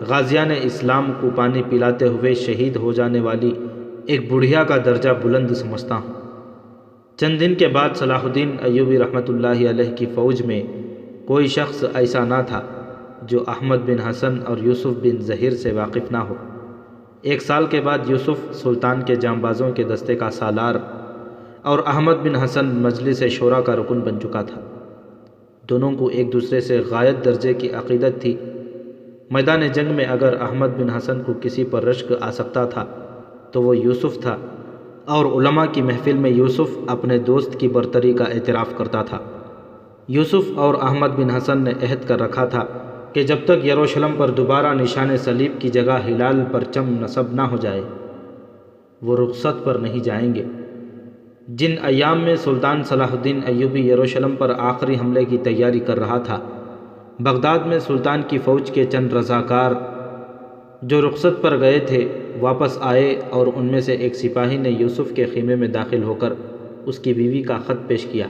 غازیان اسلام کو پانی پلاتے ہوئے شہید ہو جانے والی ایک بڑھیا کا درجہ بلند سمجھتا ہوں۔ چند دن کے بعد صلاح الدین ایوبی رحمۃ اللہ علیہ کی فوج میں کوئی شخص ایسا نہ تھا جو احمد بن حسن اور یوسف بن ظہیر سے واقف نہ ہو۔ 1 سال کے بعد یوسف سلطان کے جانبازوں کے دستے کا سالار اور احمد بن حسن مجلس شورا کا رکن بن چکا تھا۔ دونوں کو ایک دوسرے سے غایت درجے کی عقیدت تھی۔ میدان جنگ میں اگر احمد بن حسن کو کسی پر رشک آ سکتا تھا تو وہ یوسف تھا، اور علماء کی محفل میں یوسف اپنے دوست کی برتری کا اعتراف کرتا تھا۔ یوسف اور احمد بن حسن نے عہد کر رکھا تھا کہ جب تک یروشلم پر دوبارہ نشان صلیب کی جگہ ہلال پرچم نصب نہ ہو جائے وہ رخصت پر نہیں جائیں گے۔ جن ایام میں سلطان صلاح الدین ایوبی یروشلم پر آخری حملے کی تیاری کر رہا تھا، بغداد میں سلطان کی فوج کے چند رضاکار جو رخصت پر گئے تھے واپس آئے، اور ان میں سے ایک سپاہی نے یوسف کے خیمے میں داخل ہو کر اس کی بیوی کا خط پیش کیا۔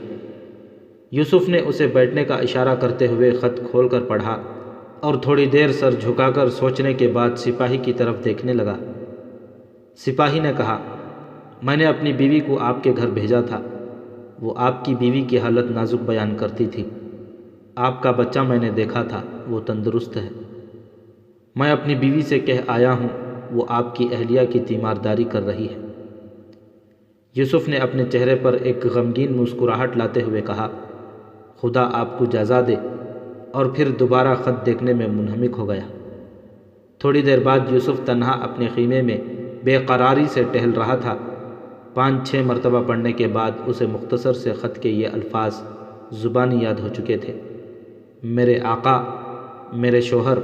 یوسف نے اسے بیٹھنے کا اشارہ کرتے ہوئے خط کھول کر پڑھا اور تھوڑی دیر سر جھکا کر سوچنے کے بعد سپاہی کی طرف دیکھنے لگا۔ سپاہی نے کہا، میں نے اپنی بیوی کو آپ کے گھر بھیجا تھا، وہ آپ کی بیوی کی حالت نازک بیان کرتی تھی۔ آپ کا بچہ میں نے دیکھا تھا، وہ تندرست ہے۔ میں اپنی بیوی سے کہہ آیا ہوں، وہ آپ کی اہلیہ کی تیمارداری کر رہی ہے۔ یوسف نے اپنے چہرے پر ایک غمگین مسکراہٹ لاتے ہوئے کہا، خدا آپ کو جزا دے، اور پھر دوبارہ خط دیکھنے میں منہمک ہو گیا۔ تھوڑی دیر بعد یوسف تنہا اپنے خیمے میں بے قراری سے ٹہل رہا تھا۔ 5-6 مرتبہ پڑھنے کے بعد اسے مختصر سے خط کے یہ الفاظ زبانی یاد ہو چکے تھے، میرے آقا، میرے شوہر،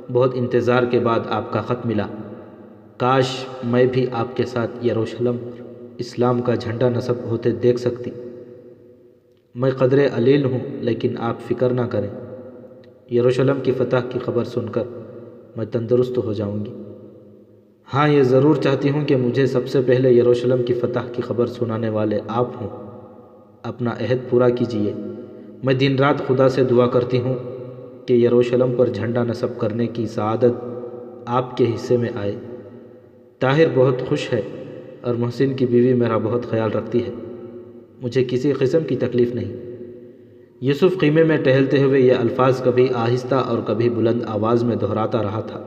بہت انتظار کے بعد آپ کا خط ملا۔ کاش میں بھی آپ کے ساتھ یروشلم پر اسلام کا جھنڈا نصب ہوتے دیکھ سکتی۔ میں قدرے علیل ہوں، لیکن آپ فکر نہ کریں، یروشلم کی فتح کی خبر سن کر میں تندرست ہو جاؤں گی۔ ہاں، یہ ضرور چاہتی ہوں کہ مجھے سب سے پہلے یروشلم کی فتح کی خبر سنانے والے آپ ہوں۔ اپنا عہد پورا کیجیے۔ میں دن رات خدا سے دعا کرتی ہوں کہ یروشلم پر جھنڈا نصب کرنے کی سعادت آپ کے حصے میں آئے۔ طاہر بہت خوش ہے، اور محسن کی بیوی میرا بہت خیال رکھتی ہے۔ مجھے کسی قسم کی تکلیف نہیں۔ یوسف خیمے میں ٹہلتے ہوئے یہ الفاظ کبھی آہستہ اور کبھی بلند آواز میں دہراتا رہا تھا۔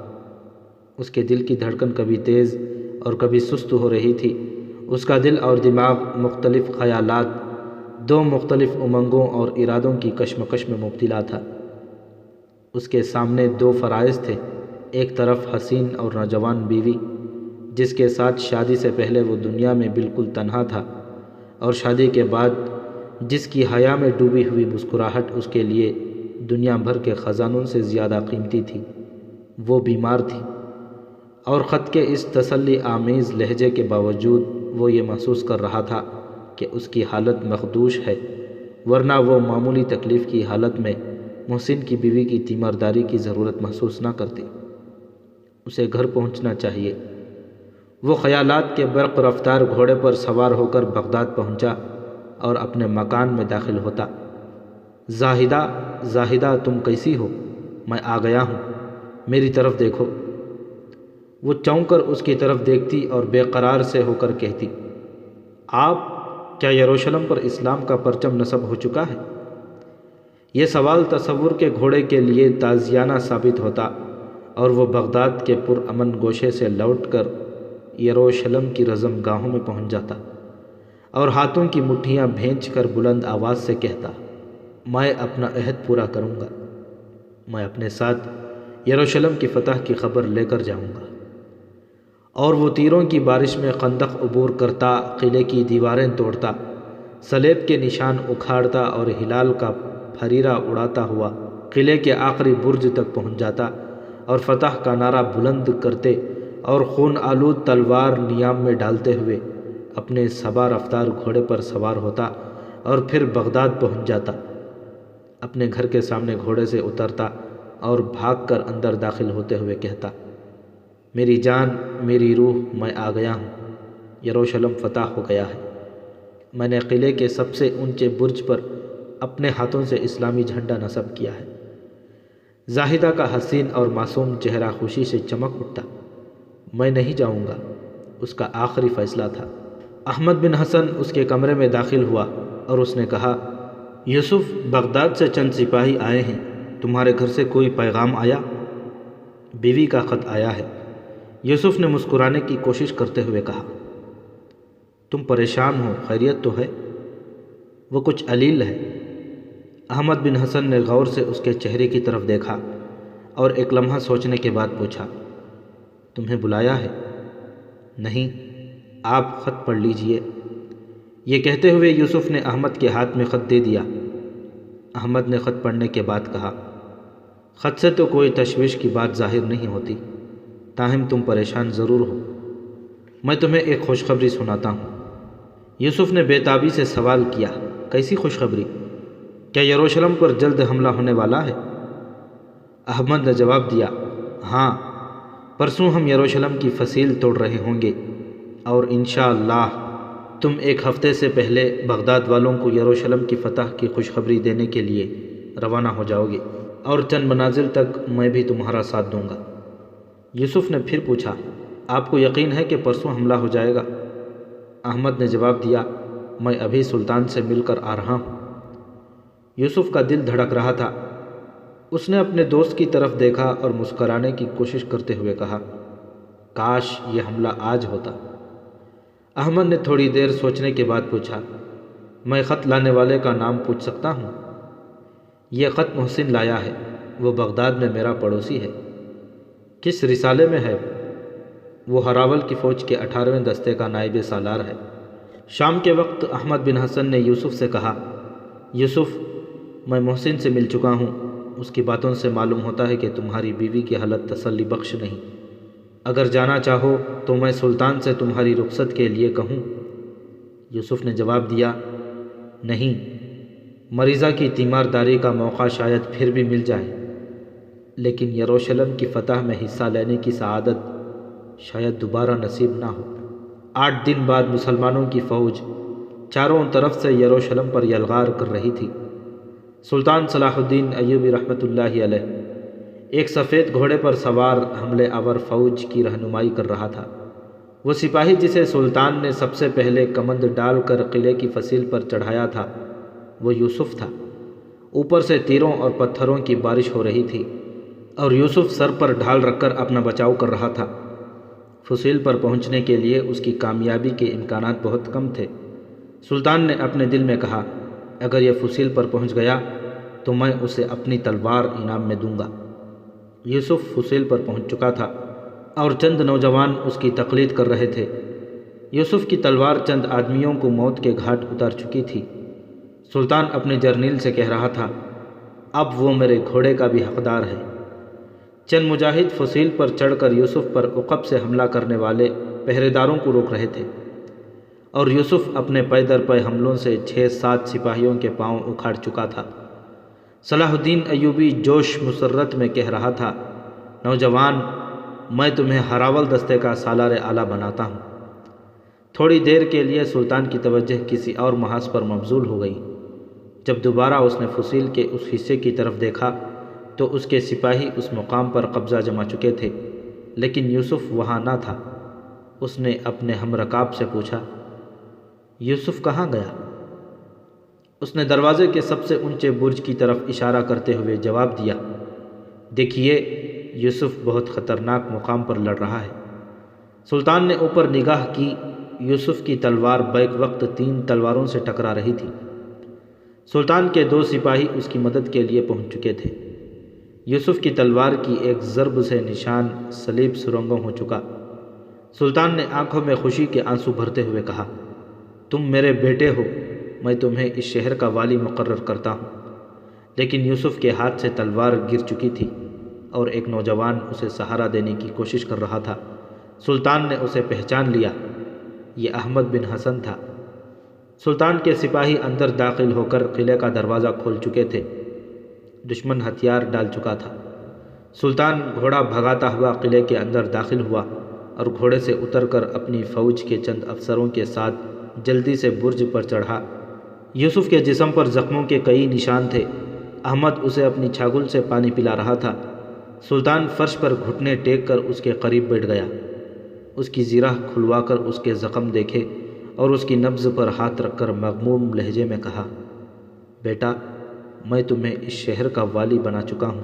اس کے دل کی دھڑکن کبھی تیز اور کبھی سست ہو رہی تھی۔ اس کا دل اور دماغ مختلف خیالات، دو مختلف امنگوں اور ارادوں کی کشمکش میں مبتلا تھا۔ اس کے سامنے 2 فرائض تھے، ایک طرف حسین اور نوجوان بیوی جس کے ساتھ شادی سے پہلے وہ دنیا میں بالکل تنہا تھا، اور شادی کے بعد جس کی حیا میں ڈوبی ہوئی مسکراہٹ اس کے لیے دنیا بھر کے خزانوں سے زیادہ قیمتی تھی۔ وہ بیمار تھی، اور خط کے اس تسلی آمیز لہجے کے باوجود وہ یہ محسوس کر رہا تھا کہ اس کی حالت مخدوش ہے، ورنہ وہ معمولی تکلیف کی حالت میں محسن کی بیوی کی تیمارداری کی ضرورت محسوس نہ کرتی۔ اسے گھر پہنچنا چاہیے۔ وہ خیالات کے برق رفتار گھوڑے پر سوار ہو کر بغداد پہنچا اور اپنے مکان میں داخل ہوتا۔ زاہدہ، زاہدہ، تم کیسی ہو؟ میں آ گیا ہوں، میری طرف دیکھو۔ وہ چونک کر اس کی طرف دیکھتی اور بے قرار سے ہو کر کہتی، آپ، کیا یروشلم پر اسلام کا پرچم نصب ہو چکا ہے؟ یہ سوال تصور کے گھوڑے کے لیے تازیانہ ثابت ہوتا، اور وہ بغداد کے پرامن گوشے سے لوٹ کر یروشلم کی رزم گاہوں میں پہنچ جاتا اور ہاتھوں کی مٹھیاں بھینچ کر بلند آواز سے کہتا، میں اپنا عہد پورا کروں گا، میں اپنے ساتھ یروشلم کی فتح کی خبر لے کر جاؤں گا۔ اور وہ تیروں کی بارش میں خندق عبور کرتا، قلعے کی دیواریں توڑتا، صلیب کے نشان اکھاڑتا اور ہلال کا پھریرا اڑاتا ہوا قلعے کے آخری برج تک پہنچ جاتا، اور فتح کا نعرہ بلند کرتے اور خون آلود تلوار نیام میں ڈالتے ہوئے اپنے صبا رفتار گھوڑے پر سوار ہوتا، اور پھر بغداد پہنچ جاتا۔ اپنے گھر کے سامنے گھوڑے سے اترتا اور بھاگ کر اندر داخل ہوتے ہوئے کہتا، میری جان، میری روح، میں آ گیا ہوں، یروشلم فتح ہو گیا ہے۔ میں نے قلعے کے سب سے اونچے برج پر اپنے ہاتھوں سے اسلامی جھنڈا نصب کیا ہے۔ زاہدہ کا حسین اور معصوم چہرہ خوشی سے چمک اٹھتا۔ میں نہیں جاؤں گا، اس کا آخری فیصلہ تھا۔ احمد بن حسن اس کے کمرے میں داخل ہوا اور اس نے کہا، یوسف، بغداد سے چند سپاہی آئے ہیں، تمہارے گھر سے کوئی پیغام آیا؟ بیوی کا خط آیا ہے، یوسف نے مسکرانے کی کوشش کرتے ہوئے کہا۔ تم پریشان ہو، خیریت تو ہے؟ وہ کچھ علیل ہے۔ احمد بن حسن نے غور سے اس کے چہرے کی طرف دیکھا اور ایک لمحہ سوچنے کے بعد پوچھا، تمہیں بلایا ہے؟ نہیں، آپ خط پڑھ لیجئے۔ یہ کہتے ہوئے یوسف نے احمد کے ہاتھ میں خط دے دیا۔ احمد نے خط پڑھنے کے بعد کہا، خط سے تو کوئی تشویش کی بات ظاہر نہیں ہوتی، تاہم تم پریشان ضرور ہو۔ میں تمہیں ایک خوشخبری سناتا ہوں۔ یوسف نے بے تابی سے سوال کیا، کیسی خوشخبری؟ کیا یروشلم پر جلد حملہ ہونے والا ہے؟ احمد نے جواب دیا، ہاں، پرسوں ہم یروشلم کی فصیل توڑ رہے ہوں گے اور انشاءاللہ تم ایک ہفتے سے پہلے بغداد والوں کو یروشلم کی فتح کی خوشخبری دینے کے لیے روانہ ہو جاؤ گے، اور چند منازل تک میں بھی تمہارا ساتھ دوں گا۔ یوسف نے پھر پوچھا، آپ کو یقین ہے کہ پرسوں حملہ ہو جائے گا؟ احمد نے جواب دیا، میں ابھی سلطان سے مل کر آ رہا ہوں۔ یوسف کا دل دھڑک رہا تھا۔ اس نے اپنے دوست کی طرف دیکھا اور مسکرانے کی کوشش کرتے ہوئے کہا، کاش یہ حملہ آج ہوتا۔ احمد نے تھوڑی دیر سوچنے کے بعد پوچھا، میں خط لانے والے کا نام پوچھ سکتا ہوں؟ یہ خط محسن لایا ہے، وہ بغداد میں میرا پڑوسی ہے۔ کس رسالے میں ہے؟ وہ ہراول کی فوج کے 18ویں دستے کا نائب سالار ہے۔ شام کے وقت احمد بن حسن نے یوسف سے کہا، یوسف، میں محسن سے مل چکا ہوں، اس کی باتوں سے معلوم ہوتا ہے کہ تمہاری بیوی کی حالت تسلی بخش نہیں۔ اگر جانا چاہو تو میں سلطان سے تمہاری رخصت کے لیے کہوں؟ یوسف نے جواب دیا، نہیں، مریضہ کی تیمارداری کا موقع شاید پھر بھی مل جائے، لیکن یروشلم کی فتح میں حصہ لینے کی سعادت شاید دوبارہ نصیب نہ ہو۔ 8 دن بعد مسلمانوں کی فوج چاروں طرف سے یروشلم پر یلغار کر رہی تھی۔ سلطان صلاح الدین ایوبی رحمۃ اللہ علیہ ایک سفید گھوڑے پر سوار حملے آور فوج کی رہنمائی کر رہا تھا۔ وہ سپاہی جسے سلطان نے سب سے پہلے کمند ڈال کر قلعے کی فصیل پر چڑھایا تھا، وہ یوسف تھا۔ اوپر سے تیروں اور پتھروں کی بارش ہو رہی تھی اور یوسف سر پر ڈھال رکھ کر اپنا بچاؤ کر رہا تھا۔ فصیل پر پہنچنے کے لیے اس کی کامیابی کے امکانات بہت کم تھے۔ سلطان نے اپنے دل میں کہا، اگر یہ فصیل پر پہنچ گیا تو میں اسے اپنی تلوار انعام میں دوں گا۔ یوسف فصیل پر پہنچ چکا تھا اور چند نوجوان اس کی تقلید کر رہے تھے۔ یوسف کی تلوار چند آدمیوں کو موت کے گھاٹ اتار چکی تھی۔ سلطان اپنے جرنیل سے کہہ رہا تھا، اب وہ میرے گھوڑے کا بھی حقدار ہے۔ چند مجاہد فصیل پر چڑھ کر یوسف پر عقب سے حملہ کرنے والے پہرے داروں کو روک رہے تھے، اور یوسف اپنے پے در پے حملوں سے 6-7 سپاہیوں کے پاؤں اکھاڑ چکا تھا۔ صلاح الدین ایوبی جوش مسرت میں کہہ رہا تھا، نوجوان، میں تمہیں ہراول دستے کا سالار اعلیٰ بناتا ہوں۔ تھوڑی دیر کے لیے سلطان کی توجہ کسی اور محاذ پر مبذول ہو گئی۔ جب دوبارہ اس نے فصیل کے اس حصے کی طرف دیکھا تو اس کے سپاہی اس مقام پر قبضہ جما چکے تھے، لیکن یوسف وہاں نہ تھا۔ اس نے اپنے ہم رکاب سے پوچھا، یوسف کہاں گیا؟ اس نے دروازے کے سب سے اونچے برج کی طرف اشارہ کرتے ہوئے جواب دیا، دیکھیے، یوسف بہت خطرناک مقام پر لڑ رہا ہے۔ سلطان نے اوپر نگاہ کی۔ یوسف کی تلوار بیک وقت 3 تلواروں سے ٹکرا رہی تھی۔ سلطان کے 2 سپاہی اس کی مدد کے لیے پہنچ چکے تھے۔ یوسف کی تلوار کی ایک ضرب سے نشان صلیب سرنگوں ہو چکا۔ سلطان نے آنکھوں میں خوشی کے آنسو بھرتے ہوئے کہا، تم میرے بیٹے ہو، میں تمہیں اس شہر کا والی مقرر کرتا ہوں۔ لیکن یوسف کے ہاتھ سے تلوار گر چکی تھی اور ایک نوجوان اسے سہارا دینے کی کوشش کر رہا تھا۔ سلطان نے اسے پہچان لیا، یہ احمد بن حسن تھا۔ سلطان کے سپاہی اندر داخل ہو کر قلعے کا دروازہ کھول چکے تھے۔ دشمن ہتھیار ڈال چکا تھا۔ سلطان گھوڑا بھگاتا ہوا قلعے کے اندر داخل ہوا اور گھوڑے سے اتر کر اپنی فوج کے چند افسروں کے ساتھ جلدی سے برج پر چڑھا۔ یوسف کے جسم پر زخموں کے کئی نشان تھے۔ احمد اسے اپنی چھاگل سے پانی پلا رہا تھا۔ سلطان فرش پر گھٹنے ٹیک کر اس کے قریب بیٹھ گیا۔ اس کی زرہ کھلوا کر اس کے زخم دیکھے اور اس کی نبض پر ہاتھ رکھ کر مغموم لہجے میں کہا، بیٹا، میں تمہیں اس شہر کا والی بنا چکا ہوں۔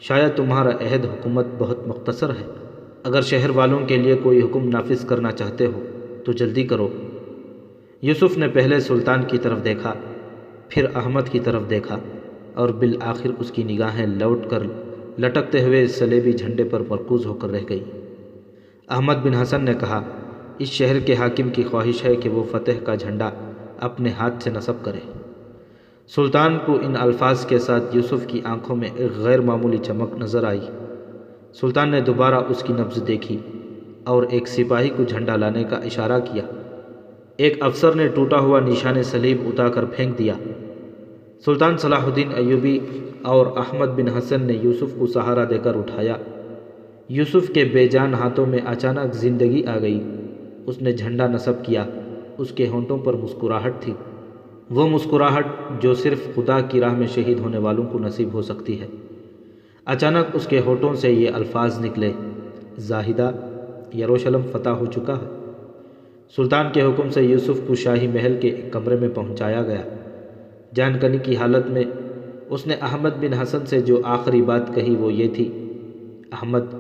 شاید تمہارا عہد حکومت بہت مختصر ہے۔ اگر شہر والوں کے لیے کوئی حکم نافذ کرنا چاہتے ہو تو جلدی کرو، یوسف نے پہلے سلطان کی طرف دیکھا، پھر احمد کی طرف دیکھا اور بالآخر اس کی نگاہیں لوٹ کر لٹکتے ہوئے صلیبی جھنڈے پر مرکوز ہو کر رہ گئی۔ احمد بن حسن نے کہا، اس شہر کے حاکم کی خواہش ہے کہ وہ فتح کا جھنڈا اپنے ہاتھ سے نصب کرے۔ سلطان کو ان الفاظ کے ساتھ یوسف کی آنکھوں میں ایک غیر معمولی چمک نظر آئی۔ سلطان نے دوبارہ اس کی نبض دیکھی اور ایک سپاہی کو جھنڈا لانے کا اشارہ کیا۔ ایک افسر نے ٹوٹا ہوا نشان صلیب اٹھا کر پھینک دیا۔ سلطان صلاح الدین ایوبی اور احمد بن حسن نے یوسف کو سہارا دے کر اٹھایا۔ یوسف کے بے جان ہاتھوں میں اچانک زندگی آ گئی۔ اس نے جھنڈا نصب کیا۔ اس کے ہونٹوں پر مسکراہٹ تھی، وہ مسکراہٹ جو صرف خدا کی راہ میں شہید ہونے والوں کو نصیب ہو سکتی ہے۔ اچانک اس کے ہونٹوں سے یہ الفاظ نکلے، زاہدہ، یروشلم فتح ہو چکا ہے۔ سلطان کے حکم سے یوسف کو شاہی محل کے ایک کمرے میں پہنچایا گیا۔ جان کنی کی حالت میں اس نے احمد بن حسن سے جو آخری بات کہی وہ یہ تھی، احمد،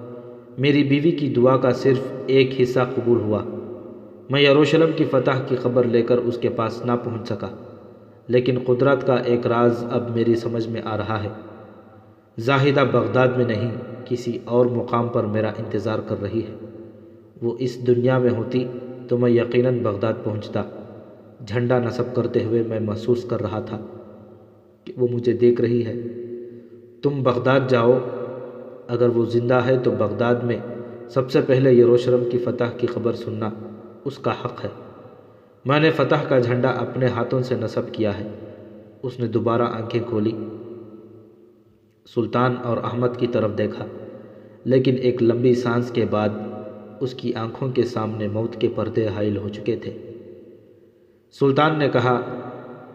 میری بیوی کی دعا کا صرف ایک حصہ قبول ہوا۔ میں یروشلم کی فتح کی خبر لے کر اس کے پاس نہ پہنچ سکا، لیکن قدرت کا ایک راز اب میری سمجھ میں آ رہا ہے۔ زاہدہ بغداد میں نہیں، کسی اور مقام پر میرا انتظار کر رہی ہے۔ وہ اس دنیا میں ہوتی تو میں یقیناً بغداد پہنچتا۔ جھنڈا نصب کرتے ہوئے میں محسوس کر رہا تھا کہ وہ مجھے دیکھ رہی ہے۔ تم بغداد جاؤ، اگر وہ زندہ ہے تو بغداد میں سب سے پہلے یروشلم کی فتح کی خبر سننا اس کا حق ہے۔ میں نے فتح کا جھنڈا اپنے ہاتھوں سے نصب کیا ہے۔ اس نے دوبارہ آنکھیں کھولی، سلطان اور احمد کی طرف دیکھا، لیکن ایک لمبی سانس کے بعد اس کی آنکھوں کے سامنے موت کے پردے حائل ہو چکے تھے۔ سلطان نے کہا،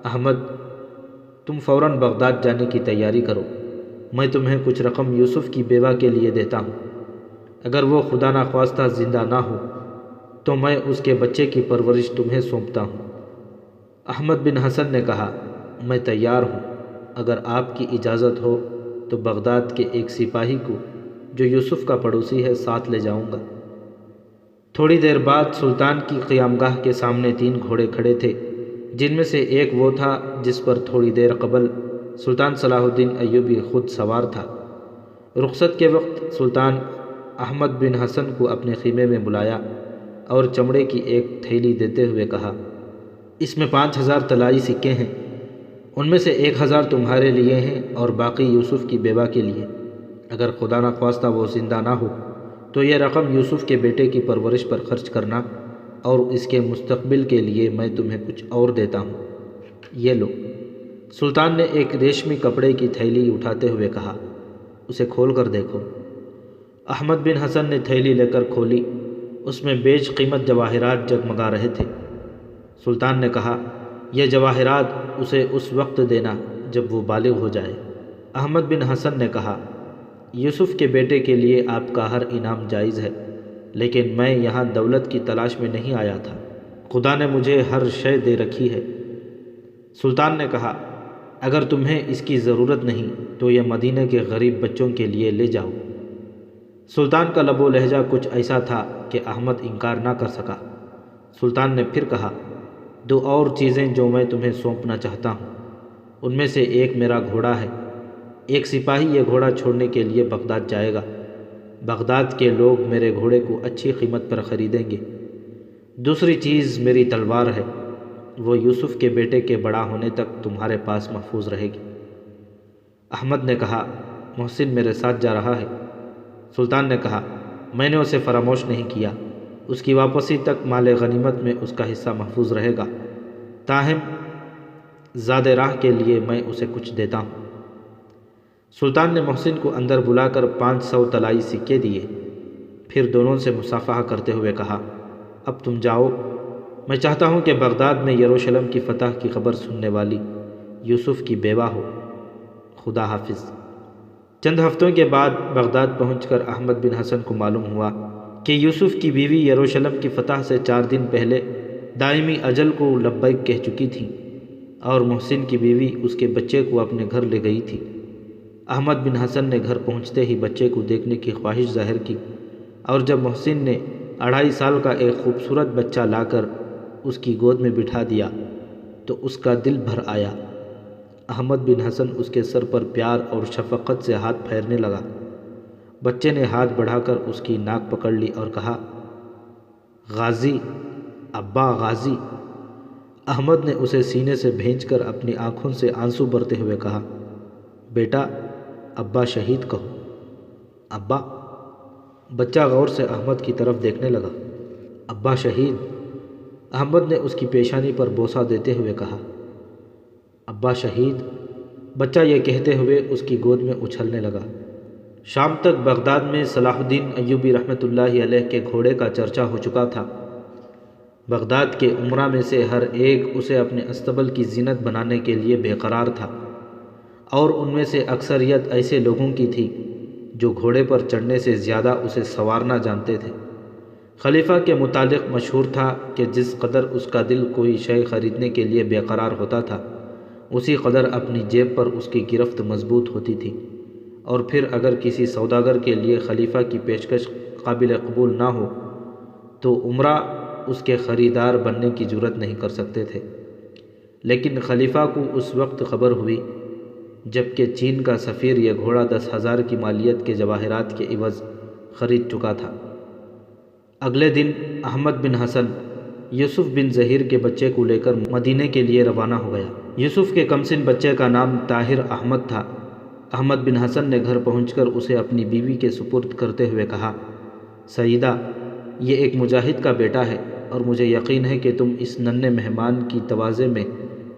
احمد، تم فوراً بغداد جانے کی تیاری کرو۔ میں تمہیں کچھ رقم یوسف کی بیوہ کے لیے دیتا ہوں۔ اگر وہ خدا نخواستہ زندہ نہ ہو تو میں اس کے بچے کی پرورش تمہیں سونپتا ہوں۔ احمد بن حسن نے کہا، میں تیار ہوں۔ اگر آپ کی اجازت ہو تو بغداد کے ایک سپاہی کو جو یوسف کا پڑوسی ہے ساتھ لے جاؤں گا۔ تھوڑی دیر بعد سلطان کی قیامگاہ کے سامنے 3 گھوڑے کھڑے تھے، جن میں سے ایک وہ تھا جس پر تھوڑی دیر قبل سلطان صلاح الدین ایوبی خود سوار تھا۔ رخصت کے وقت سلطان احمد بن حسن کو اپنے خیمے میں بلایا اور چمڑے کی ایک تھیلی دیتے ہوئے کہا، اس میں 5000 طلائی سکے ہیں، ان میں سے 1000 تمہارے لیے ہیں اور باقی یوسف کی بیوہ کے لیے۔ اگر خدا نخواستہ وہ زندہ نہ ہو تو یہ رقم یوسف کے بیٹے کی پرورش پر خرچ کرنا، اور اس کے مستقبل کے لیے میں تمہیں کچھ اور دیتا ہوں۔ یہ لو۔ سلطان نے ایک ریشمی کپڑے کی تھیلی اٹھاتے ہوئے کہا، اسے کھول کر دیکھو۔ احمد بن حسن نے تھیلی لے کر کھولی۔ اس میں بیش قیمت جواہرات جگمگا رہے تھے۔ سلطان نے کہا، یہ جواہرات اسے اس وقت دینا جب وہ بالغ ہو جائے۔ احمد بن حسن نے کہا، یوسف کے بیٹے کے لیے آپ کا ہر انعام جائز ہے، لیکن میں یہاں دولت کی تلاش میں نہیں آیا تھا۔ خدا نے مجھے ہر شے دے رکھی ہے۔ سلطان نے کہا، اگر تمہیں اس کی ضرورت نہیں تو یہ مدینے کے غریب بچوں کے لیے لے جاؤ۔ سلطان کا لب و لہجہ کچھ ایسا تھا کہ احمد انکار نہ کر سکا۔ سلطان نے پھر کہا، 2 اور چیزیں جو میں تمہیں سونپنا چاہتا ہوں، ان میں سے ایک میرا گھوڑا ہے۔ ایک سپاہی یہ گھوڑا چھوڑنے کے لیے بغداد جائے گا۔ بغداد کے لوگ میرے گھوڑے کو اچھی قیمت پر خریدیں گے۔ دوسری چیز میری تلوار ہے، وہ یوسف کے بیٹے کے بڑا ہونے تک تمہارے پاس محفوظ رہے گی۔ احمد نے کہا، محسن میرے ساتھ جا رہا ہے۔ سلطان نے کہا، میں نے اسے فراموش نہیں کیا، اس کی واپسی تک مال غنیمت میں اس کا حصہ محفوظ رہے گا، تاہم زاد راہ کے لیے میں اسے کچھ دیتا ہوں۔ سلطان نے محسن کو اندر بلا کر 500 طلائی سکے دیے، پھر دونوں سے مصافحہ کرتے ہوئے کہا، اب تم جاؤ، میں چاہتا ہوں کہ بغداد میں یروشلم کی فتح کی خبر سننے والی یوسف کی بیوہ ہو۔ خدا حافظ۔ چند ہفتوں کے بعد بغداد پہنچ کر احمد بن حسن کو معلوم ہوا کہ یوسف کی بیوی یروشلم کی فتح سے 4 دن پہلے دائمی اجل کو لبیک کہہ چکی تھی، اور محسن کی بیوی اس کے بچے کو اپنے گھر لے گئی تھی۔ احمد بن حسن نے گھر پہنچتے ہی بچے کو دیکھنے کی خواہش ظاہر کی، اور جب محسن نے 2.5 سال کا ایک خوبصورت بچہ لا کر اس کی گود میں بٹھا دیا تو اس کا دل بھر آیا۔ احمد بن حسن اس کے سر پر پیار اور شفقت سے ہاتھ پھیرنے لگا۔ بچے نے ہاتھ بڑھا کر اس کی ناک پکڑ لی اور کہا، غازی، ابا غازی۔ احمد نے اسے سینے سے بھینچ کر اپنی آنکھوں سے آنسو بہتے ہوئے کہا، بیٹا، ابا شہید کہو۔ ابا؟ بچہ غور سے احمد کی طرف دیکھنے لگا۔ ابا شہید؟ احمد نے اس کی پیشانی پر بوسہ دیتے ہوئے کہا۔ ابا شہید؟ بچہ یہ کہتے ہوئے اس کی گود میں اچھلنے لگا۔ شام تک بغداد میں صلاح الدین ایوبی رحمۃ اللہ علیہ کے گھوڑے کا چرچا ہو چکا تھا۔ بغداد کے امراء میں سے ہر ایک اسے اپنے استبل کی زینت بنانے کے لیے بے قرار تھا، اور ان میں سے اکثریت ایسے لوگوں کی تھی جو گھوڑے پر چڑھنے سے زیادہ اسے سوارنا جانتے تھے۔ خلیفہ کے متعلق مشہور تھا کہ جس قدر اس کا دل کوئی شے خریدنے کے لیے بے قرار ہوتا تھا، اسی قدر اپنی جیب پر اس کی گرفت مضبوط ہوتی تھی، اور پھر اگر کسی سوداگر کے لیے خلیفہ کی پیشکش قابل قبول نہ ہو تو امراء اس کے خریدار بننے کی جرت نہیں کر سکتے تھے۔ لیکن خلیفہ کو اس وقت خبر ہوئی جب کہ چین کا سفیر یہ گھوڑا 10,000 کی مالیت کے جواہرات کے عوض خرید چکا تھا۔ اگلے دن احمد بن حسن یوسف بن زہیر کے بچے کو لے کر مدینے کے لیے روانہ ہو گیا۔ یوسف کے کمسن بچے کا نام طاہر احمد تھا۔ احمد بن حسن نے گھر پہنچ کر اسے اپنی بیوی کے سپرد کرتے ہوئے کہا، سیدہ، یہ ایک مجاہد کا بیٹا ہے اور مجھے یقین ہے کہ تم اس ننھے مہمان کی تواضع میں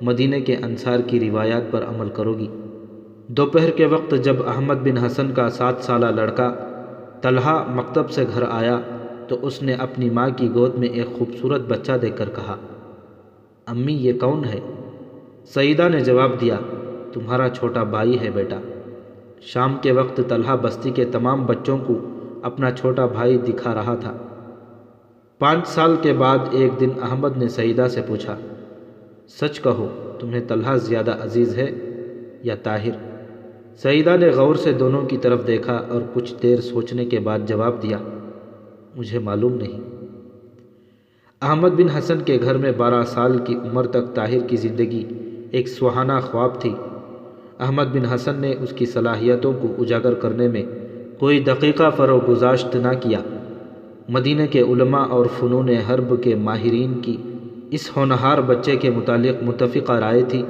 مدینے کے انصار کی روایات پر عمل کرو گی۔ دوپہر کے وقت جب احمد بن حسن کا 7 سالہ لڑکا طلحہ مکتب سے گھر آیا تو اس نے اپنی ماں کی گود میں ایک خوبصورت بچہ دیکھ کر کہا، امی یہ کون ہے؟ سیدہ نے جواب دیا، تمہارا چھوٹا بھائی ہے بیٹا۔ شام کے وقت طلحہ بستی کے تمام بچوں کو اپنا چھوٹا بھائی دکھا رہا تھا۔ 5 سال کے بعد ایک دن احمد نے سیدہ سے پوچھا، سچ کہو تمہیں طلحہ زیادہ عزیز ہے یا طاہر؟ سیدہ نے غور سے دونوں کی طرف دیکھا اور کچھ دیر سوچنے کے بعد جواب دیا، مجھے معلوم نہیں۔ احمد بن حسن کے گھر میں 12 سال کی عمر تک طاہر کی زندگی ایک سہانا خواب تھی۔ احمد بن حسن نے اس کی صلاحیتوں کو اجاگر کرنے میں کوئی دقیقہ فروغ گزاشت نہ کیا۔ مدینہ کے علماء اور فنون حرب کے ماہرین کی اس ہونہار بچے کے متعلق متفقہ رائے تھی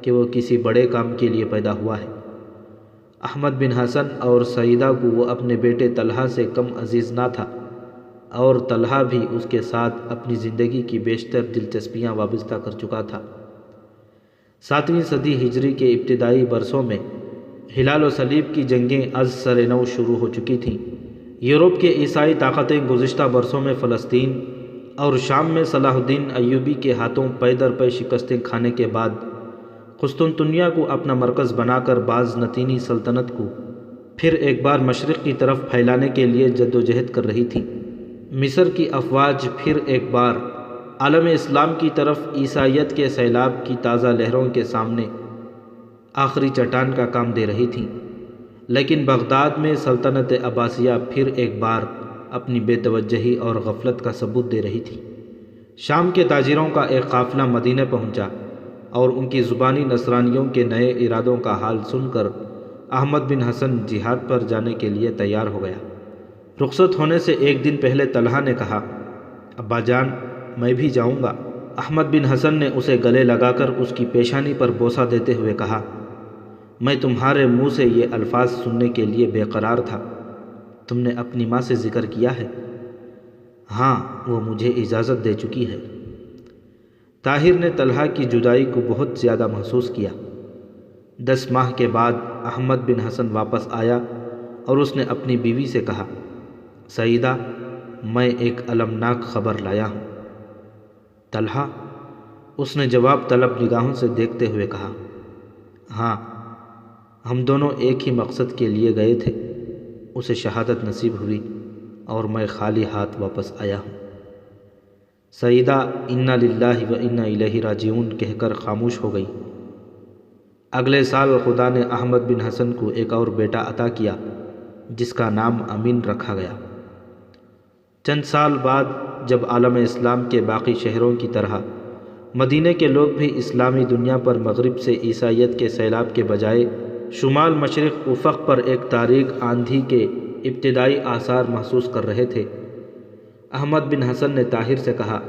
کہ وہ کسی بڑے کام کے لیے پیدا ہوا ہے۔ احمد بن حسن اور سیدہ کو وہ اپنے بیٹے طلحہ سے کم عزیز نہ تھا، اور طلحہ بھی اس کے ساتھ اپنی زندگی کی بیشتر دلچسپیاں وابستہ کر چکا تھا۔ 7ویں صدی ہجری کے ابتدائی برسوں میں ہلال و صلیب کی جنگیں از سر نو شروع ہو چکی تھیں۔ یورپ کے عیسائی طاقتیں گزشتہ برسوں میں فلسطین اور شام میں صلاح الدین ایوبی کے ہاتھوں پے در پے شکستیں کھانے کے بعد قسطنطنیہ کو اپنا مرکز بنا کر بازنطینی سلطنت کو پھر ایک بار مشرق کی طرف پھیلانے کے لیے جدوجہد کر رہی تھیں۔ مصر کی افواج پھر ایک بار عالم اسلام کی طرف عیسائیت کے سیلاب کی تازہ لہروں کے سامنے آخری چٹان کا کام دے رہی تھیں، لیکن بغداد میں سلطنت عباسیہ پھر ایک بار اپنی بے توجہی اور غفلت کا ثبوت دے رہی تھی۔ شام کے تاجروں کا ایک قافلہ مدینہ پہنچا اور ان کی زبانی نصرانیوں کے نئے ارادوں کا حال سن کر احمد بن حسن جہاد پر جانے کے لیے تیار ہو گیا۔ رخصت ہونے سے ایک دن پہلے طلحہ نے کہا، ابا جان، میں بھی جاؤں گا۔ احمد بن حسن نے اسے گلے لگا کر اس کی پیشانی پر بوسہ دیتے ہوئے کہا، میں تمہارے منہ سے یہ الفاظ سننے کے لیے بے قرار تھا۔ تم نے اپنی ماں سے ذکر کیا ہے؟ ہاں، وہ مجھے اجازت دے چکی ہے۔ طاہر نے طلحہ کی جدائی کو بہت زیادہ محسوس کیا۔ 10 ماہ کے بعد احمد بن حسن واپس آیا اور اس نے اپنی بیوی سے کہا، سیدہ، میں ایک المناک خبر لایا ہوں۔ طلحہ؟ اس نے جواب طلب نگاہوں سے دیکھتے ہوئے کہا، ہاں، ہم دونوں ایک ہی مقصد کے لیے گئے تھے، اسے شہادت نصیب ہوئی اور میں خالی ہاتھ واپس آیا ہوں۔ سیدہ انا للہ و انا الیہ راجعون کہہ کر خاموش ہو گئی۔ اگلے سال خدا نے احمد بن حسن کو ایک اور بیٹا عطا کیا جس کا نام امین رکھا گیا۔ چند سال بعد جب عالم اسلام کے باقی شہروں کی طرح مدینہ کے لوگ بھی اسلامی دنیا پر مغرب سے عیسائیت کے سیلاب کے بجائے شمال مشرق افق پر ایک تاریک آندھی کے ابتدائی آثار محسوس کر رہے تھے، احمد بن حسن نے طاہر سے کہا،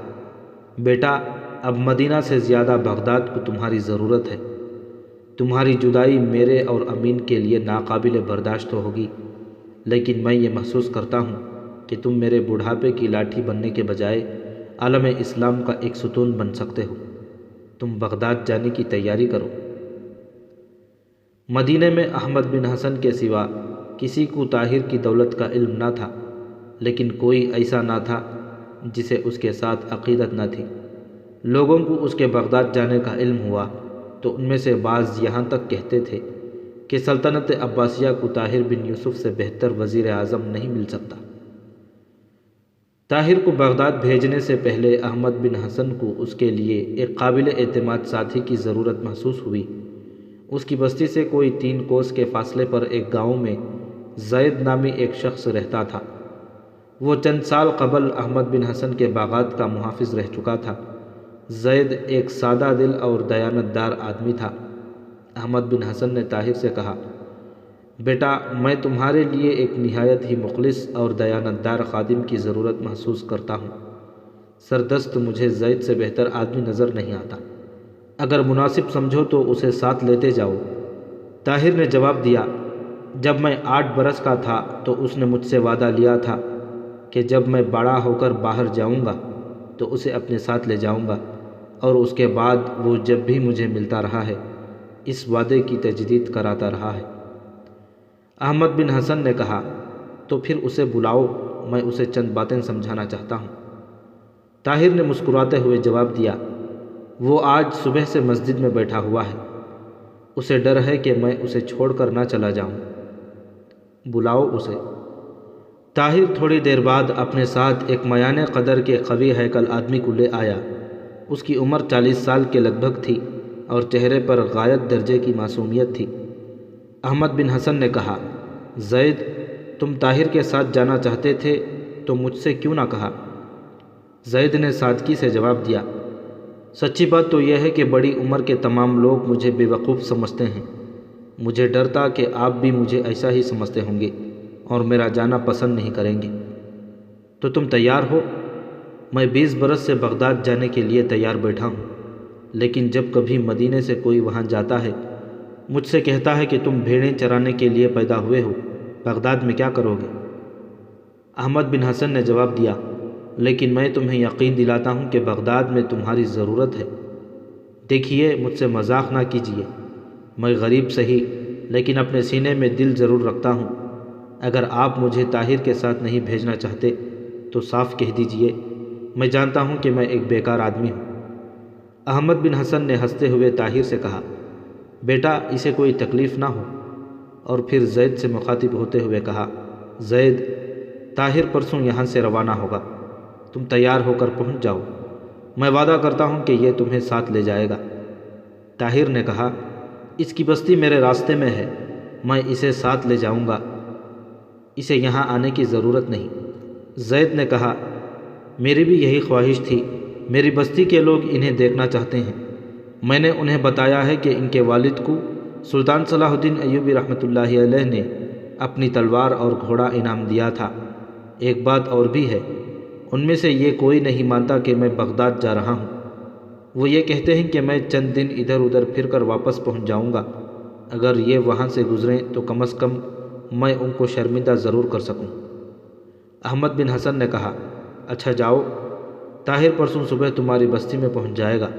بیٹا اب مدینہ سے زیادہ بغداد کو تمہاری ضرورت ہے۔ تمہاری جدائی میرے اور امین کے لیے ناقابل برداشت تو ہوگی، لیکن میں یہ محسوس کرتا ہوں کہ تم میرے بڑھاپے کی لاٹھی بننے کے بجائے عالم اسلام کا ایک ستون بن سکتے ہو۔ تم بغداد جانے کی تیاری کرو۔ مدینہ میں احمد بن حسن کے سوا کسی کو طاہر کی دولت کا علم نہ تھا، لیکن کوئی ایسا نہ تھا جسے اس کے ساتھ عقیدت نہ تھی۔ لوگوں کو اس کے بغداد جانے کا علم ہوا تو ان میں سے بعض یہاں تک کہتے تھے کہ سلطنت عباسیہ کو طاہر بن یوسف سے بہتر وزیر اعظم نہیں مل سکتا۔ طاہر کو بغداد بھیجنے سے پہلے احمد بن حسن کو اس کے لیے ایک قابل اعتماد ساتھی کی ضرورت محسوس ہوئی۔ اس کی بستی سے کوئی 3 کوس کے فاصلے پر ایک گاؤں میں زید نامی ایک شخص رہتا تھا۔ وہ چند سال قبل احمد بن حسن کے باغات کا محافظ رہ چکا تھا۔ زید ایک سادہ دل اور دیانتدار آدمی تھا۔ احمد بن حسن نے طاہر سے کہا، بیٹا میں تمہارے لیے ایک نہایت ہی مخلص اور دیانتدار خادم کی ضرورت محسوس کرتا ہوں۔ سردست مجھے زید سے بہتر آدمی نظر نہیں آتا۔ اگر مناسب سمجھو تو اسے ساتھ لیتے جاؤ۔ طاہر نے جواب دیا، جب میں 8 برس کا تھا تو اس نے مجھ سے وعدہ لیا تھا کہ جب میں بڑا ہو کر باہر جاؤں گا تو اسے اپنے ساتھ لے جاؤں گا، اور اس کے بعد وہ جب بھی مجھے ملتا رہا ہے اس وعدے کی تجدید کراتا رہا ہے۔ احمد بن حسن نے کہا، تو پھر اسے بلاؤ، میں اسے چند باتیں سمجھانا چاہتا ہوں۔ طاہر نے مسکراتے ہوئے جواب دیا، وہ آج صبح سے مسجد میں بیٹھا ہوا ہے، اسے ڈر ہے کہ میں اسے چھوڑ کر نہ چلا جاؤں۔ بلاؤ اسے۔ طاہر تھوڑی دیر بعد اپنے ساتھ ایک میان قدر کے قوی ہیکل آدمی کو لے آیا۔ اس کی عمر 40 سال کے لگ بھگ تھی اور چہرے پر غایت درجے کی معصومیت تھی۔ احمد بن حسن نے کہا، زید تم طاہر کے ساتھ جانا چاہتے تھے تو مجھ سے کیوں نہ کہا؟ زید نے سادگی سے جواب دیا، سچی بات تو یہ ہے کہ بڑی عمر کے تمام لوگ مجھے بے وقوف سمجھتے ہیں۔ مجھے ڈر تھا کہ آپ بھی مجھے ایسا ہی سمجھتے ہوں گے اور میرا جانا پسند نہیں کریں گے۔ تو تم تیار ہو؟ میں 20 برس سے بغداد جانے کے لیے تیار بیٹھا ہوں، لیکن جب کبھی مدینے سے کوئی وہاں جاتا ہے مجھ سے کہتا ہے کہ تم بھیڑیں چرانے کے لیے پیدا ہوئے ہو، بغداد میں کیا کرو گے؟ احمد بن حسن نے جواب دیا، لیکن میں تمہیں یقین دلاتا ہوں کہ بغداد میں تمہاری ضرورت ہے۔ دیکھیے مجھ سے مذاق نہ کیجیے، میں غریب صحیح لیکن اپنے سینے میں دل ضرور رکھتا ہوں۔ اگر آپ مجھے طاہر کے ساتھ نہیں بھیجنا چاہتے تو صاف کہہ دیجئے، میں جانتا ہوں کہ میں ایک بیکار آدمی ہوں۔ احمد بن حسن نے ہنستے ہوئے طاہر سے کہا، بیٹا اسے کوئی تکلیف نہ ہو، اور پھر زید سے مخاطب ہوتے ہوئے کہا، زید طاہر پرسوں یہاں سے روانہ ہوگا، تم تیار ہو کر پہنچ جاؤ، میں وعدہ کرتا ہوں کہ یہ تمہیں ساتھ لے جائے گا۔ طاہر نے کہا، اس کی بستی میرے راستے میں ہے، میں اسے ساتھ لے جاؤں گا، اسے یہاں آنے کی ضرورت نہیں۔ زید نے کہا، میری بھی یہی خواہش تھی، میری بستی کے لوگ انہیں دیکھنا چاہتے ہیں۔ میں نے انہیں بتایا ہے کہ ان کے والد کو سلطان صلاح الدین ایوبی رحمۃ اللہ علیہ نے اپنی تلوار اور گھوڑا انعام دیا تھا۔ ایک بات اور بھی ہے، ان میں سے یہ کوئی نہیں مانتا کہ میں بغداد جا رہا ہوں۔ وہ یہ کہتے ہیں کہ میں چند دن ادھر ادھر پھر کر واپس پہنچ جاؤں گا، اگر یہ وہاں سے گزریں تو کم از کم میں ان کو شرمندہ ضرور کر سکوں۔ احمد بن حسن نے کہا، اچھا جاؤ، طاہر پرسوں صبح تمہاری بستی میں پہنچ جائے گا،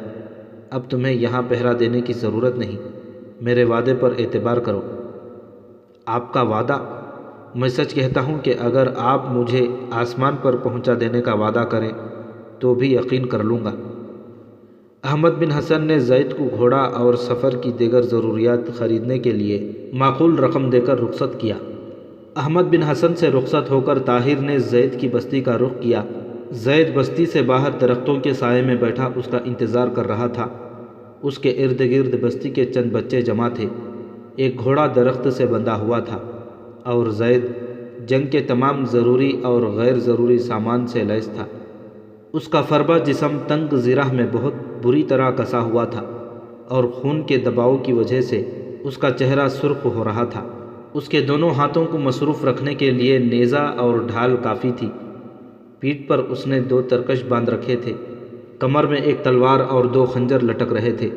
اب تمہیں یہاں پہرا دینے کی ضرورت نہیں، میرے وعدے پر اعتبار کرو۔ آپ کا وعدہ؟ میں سچ کہتا ہوں کہ اگر آپ مجھے آسمان پر پہنچا دینے کا وعدہ کریں تو بھی یقین کر لوں گا۔ احمد بن حسن نے زید کو گھوڑا اور سفر کی دیگر ضروریات خریدنے کے لیے معقول رقم دے کر رخصت کیا۔ احمد بن حسن سے رخصت ہو کر طاہر نے زید کی بستی کا رخ کیا۔ زید بستی سے باہر درختوں کے سائے میں بیٹھا اس کا انتظار کر رہا تھا۔ اس کے ارد گرد بستی کے چند بچے جمع تھے۔ ایک گھوڑا درخت سے بندھا ہوا تھا اور زید جنگ کے تمام ضروری اور غیر ضروری سامان سے لیس تھا۔ اس کا فربہ جسم تنگ زرہ میں بہت بری طرح کسا ہوا تھا اور خون کے دباؤ کی وجہ سے اس کا چہرہ سرخ ہو رہا تھا۔ اس کے دونوں ہاتھوں کو مصروف رکھنے کے لیے نیزہ اور ڈھال کافی تھی۔ پیٹھ پر اس نے 2 ترکش باندھ رکھے تھے۔ کمر میں ایک تلوار اور 2 خنجر لٹک رہے تھے۔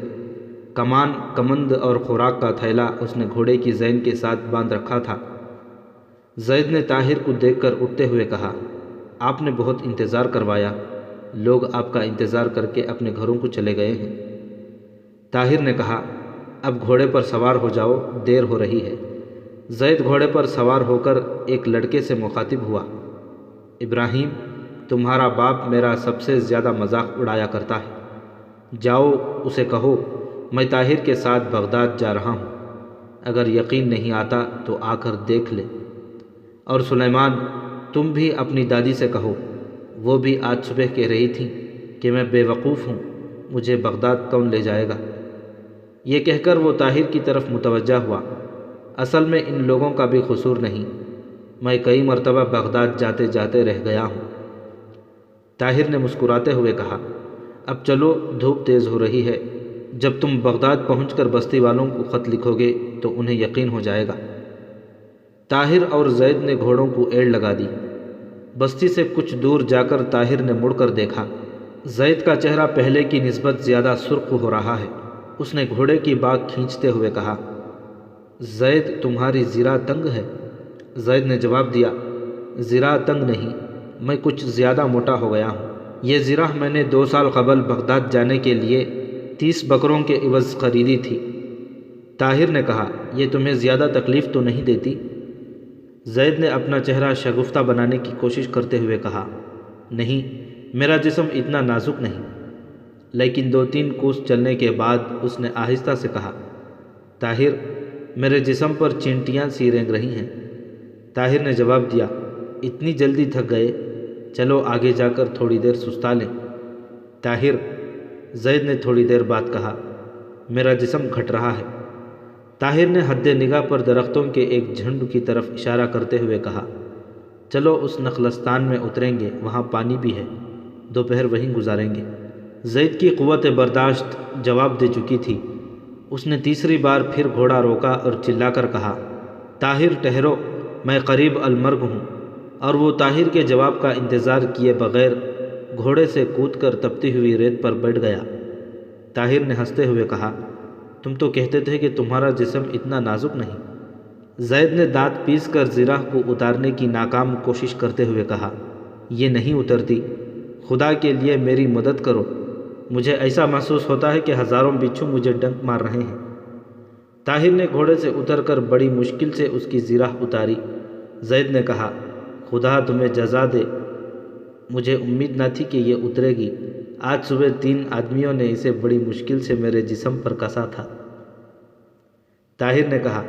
کمان، کمند اور خوراک کا تھیلا اس نے گھوڑے کی زین کے ساتھ باندھ رکھا تھا۔ زید نے طاہر کو دیکھ کر اٹھتے ہوئے کہا، آپ نے بہت انتظار کروایا، لوگ آپ کا انتظار کر کے اپنے گھروں کو چلے گئے ہیں۔ طاہر نے کہا، اب گھوڑے پر سوار ہو جاؤ، دیر ہو رہی ہے۔ زید گھوڑے پر سوار ہو کر ایک لڑکے سے مخاطب ہوا، ابراہیم، تمہارا باپ میرا سب سے زیادہ مذاق اڑایا کرتا ہے، جاؤ اسے کہو میں طاہر کے ساتھ بغداد جا رہا ہوں، اگر یقین نہیں آتا تو آ کر دیکھ لے۔ اور سلیمان، تم بھی اپنی دادی سے کہو، وہ بھی آج صبح کہہ رہی تھی کہ میں بے وقوف ہوں، مجھے بغداد کون لے جائے گا۔ یہ کہہ کر وہ طاہر کی طرف متوجہ ہوا، اصل میں ان لوگوں کا بھی قصور نہیں، میں کئی مرتبہ بغداد جاتے جاتے رہ گیا ہوں۔ طاہر نے مسکراتے ہوئے کہا، اب چلو، دھوپ تیز ہو رہی ہے، جب تم بغداد پہنچ کر بستی والوں کو خط لکھو گے تو انہیں یقین ہو جائے گا۔ طاہر اور زید نے گھوڑوں کو ایڑ لگا دی۔ بستی سے کچھ دور جا کر طاہر نے مڑ کر دیکھا، زید کا چہرہ پہلے کی نسبت زیادہ سرخ ہو رہا ہے۔ اس نے گھوڑے کی باگ کھینچتے ہوئے کہا، زید، تمہاری زرہ تنگ ہے؟ زید نے جواب دیا، زرہ تنگ نہیں، میں کچھ زیادہ موٹا ہو گیا ہوں۔ یہ زرہ میں نے 2 سال قبل بغداد جانے کے لیے 30 بکروں کے عوض خریدی تھی۔ طاہر نے کہا، یہ تمہیں زیادہ تکلیف تو نہیں دیتی؟ زید نے اپنا چہرہ شگفتہ بنانے کی کوشش کرتے ہوئے کہا، نہیں، میرا جسم اتنا نازک نہیں۔ لیکن 2-3 کوس چلنے کے بعد اس نے آہستہ سے کہا، طاہر، میرے جسم پر چینٹیاں سی رینگ رہی ہیں۔ طاہر نے جواب دیا، اتنی جلدی تھک گئے؟ چلو آگے جا کر تھوڑی دیر سستا لیں۔ طاہر، زید نے تھوڑی دیر بعد کہا، میرا جسم گھٹ رہا ہے۔ طاہر نے حد نگاہ پر درختوں کے ایک جھنڈ کی طرف اشارہ کرتے ہوئے کہا، چلو اس نخلستان میں اتریں گے، وہاں پانی بھی ہے، دوپہر وہیں گزاریں گے۔ زید کی قوت برداشت جواب دے چکی تھی۔ اس نے تیسری بار پھر گھوڑا روکا اور چلا کر کہا، طاہر ٹھہرو، میں قریب المرگ ہوں۔ اور وہ طاہر کے جواب کا انتظار کیے بغیر گھوڑے سے کود کر تپتی ہوئی ریت پر بیٹھ گیا۔ طاہر نے ہنستے ہوئے کہا، تم تو کہتے تھے کہ تمہارا جسم اتنا نازک نہیں۔ زید نے دانت پیس کر زرہ کو اتارنے کی ناکام کوشش کرتے ہوئے کہا، یہ نہیں اترتی، خدا کے لیے میری مدد کرو، مجھے ایسا محسوس ہوتا ہے کہ ہزاروں بچھو مجھے ڈنک مار رہے ہیں۔ طاہر نے گھوڑے سے اتر کر بڑی مشکل سے اس کی زرہ اتاری۔ زید نے کہا، خدا تمہیں جزا دے، مجھے امید نہ تھی کہ یہ اترے گی، آج صبح 3 آدمیوں نے اسے بڑی مشکل سے میرے جسم پر کسا تھا۔ طاہر نے کہا،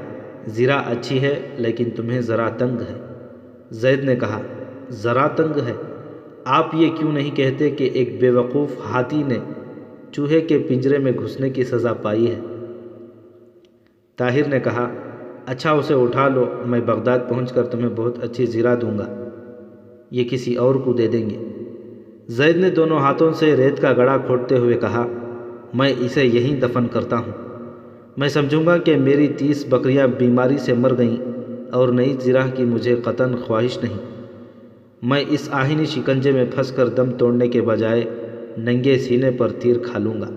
زرہ اچھی ہے لیکن تمہیں ذرا تنگ ہے۔ زید نے کہا، ذرا تنگ ہے؟ آپ یہ کیوں نہیں کہتے کہ ایک بے وقوف ہاتھی نے چوہے کے پنجرے میں گھسنے کی سزا پائی ہے؟ طاہر نے کہا، اچھا اسے اٹھا لو، میں بغداد پہنچ کر تمہیں بہت اچھی زرہ دوں گا، یہ کسی اور کو دے دیں گے۔ زید نے دونوں ہاتھوں سے ریت کا گڑھا کھودتے ہوئے کہا، میں اسے یہیں دفن کرتا ہوں، میں سمجھوں گا کہ میری 30 بکریاں بیماری سے مر گئیں اور نئی زرہ کی مجھے قطعاً خواہش نہیں۔ میں اس آہنی شکنجے میں پھنس کر دم توڑنے کے بجائے ننگے سینے پر تیر کھا لوں گا۔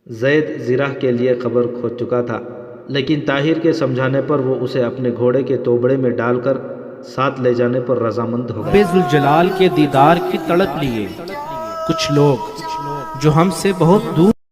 زید زرہ کے لیے قبر کھود چکا تھا، لیکن طاہر کے سمجھانے پر وہ اسے اپنے گھوڑے کے توبڑے میں ڈال کر ساتھ لے جانے پر رضامند ہو گیا۔ رب ذوالجلال کے دیدار کی تڑپ لیے کچھ لوگ جو ہم سے بہت دور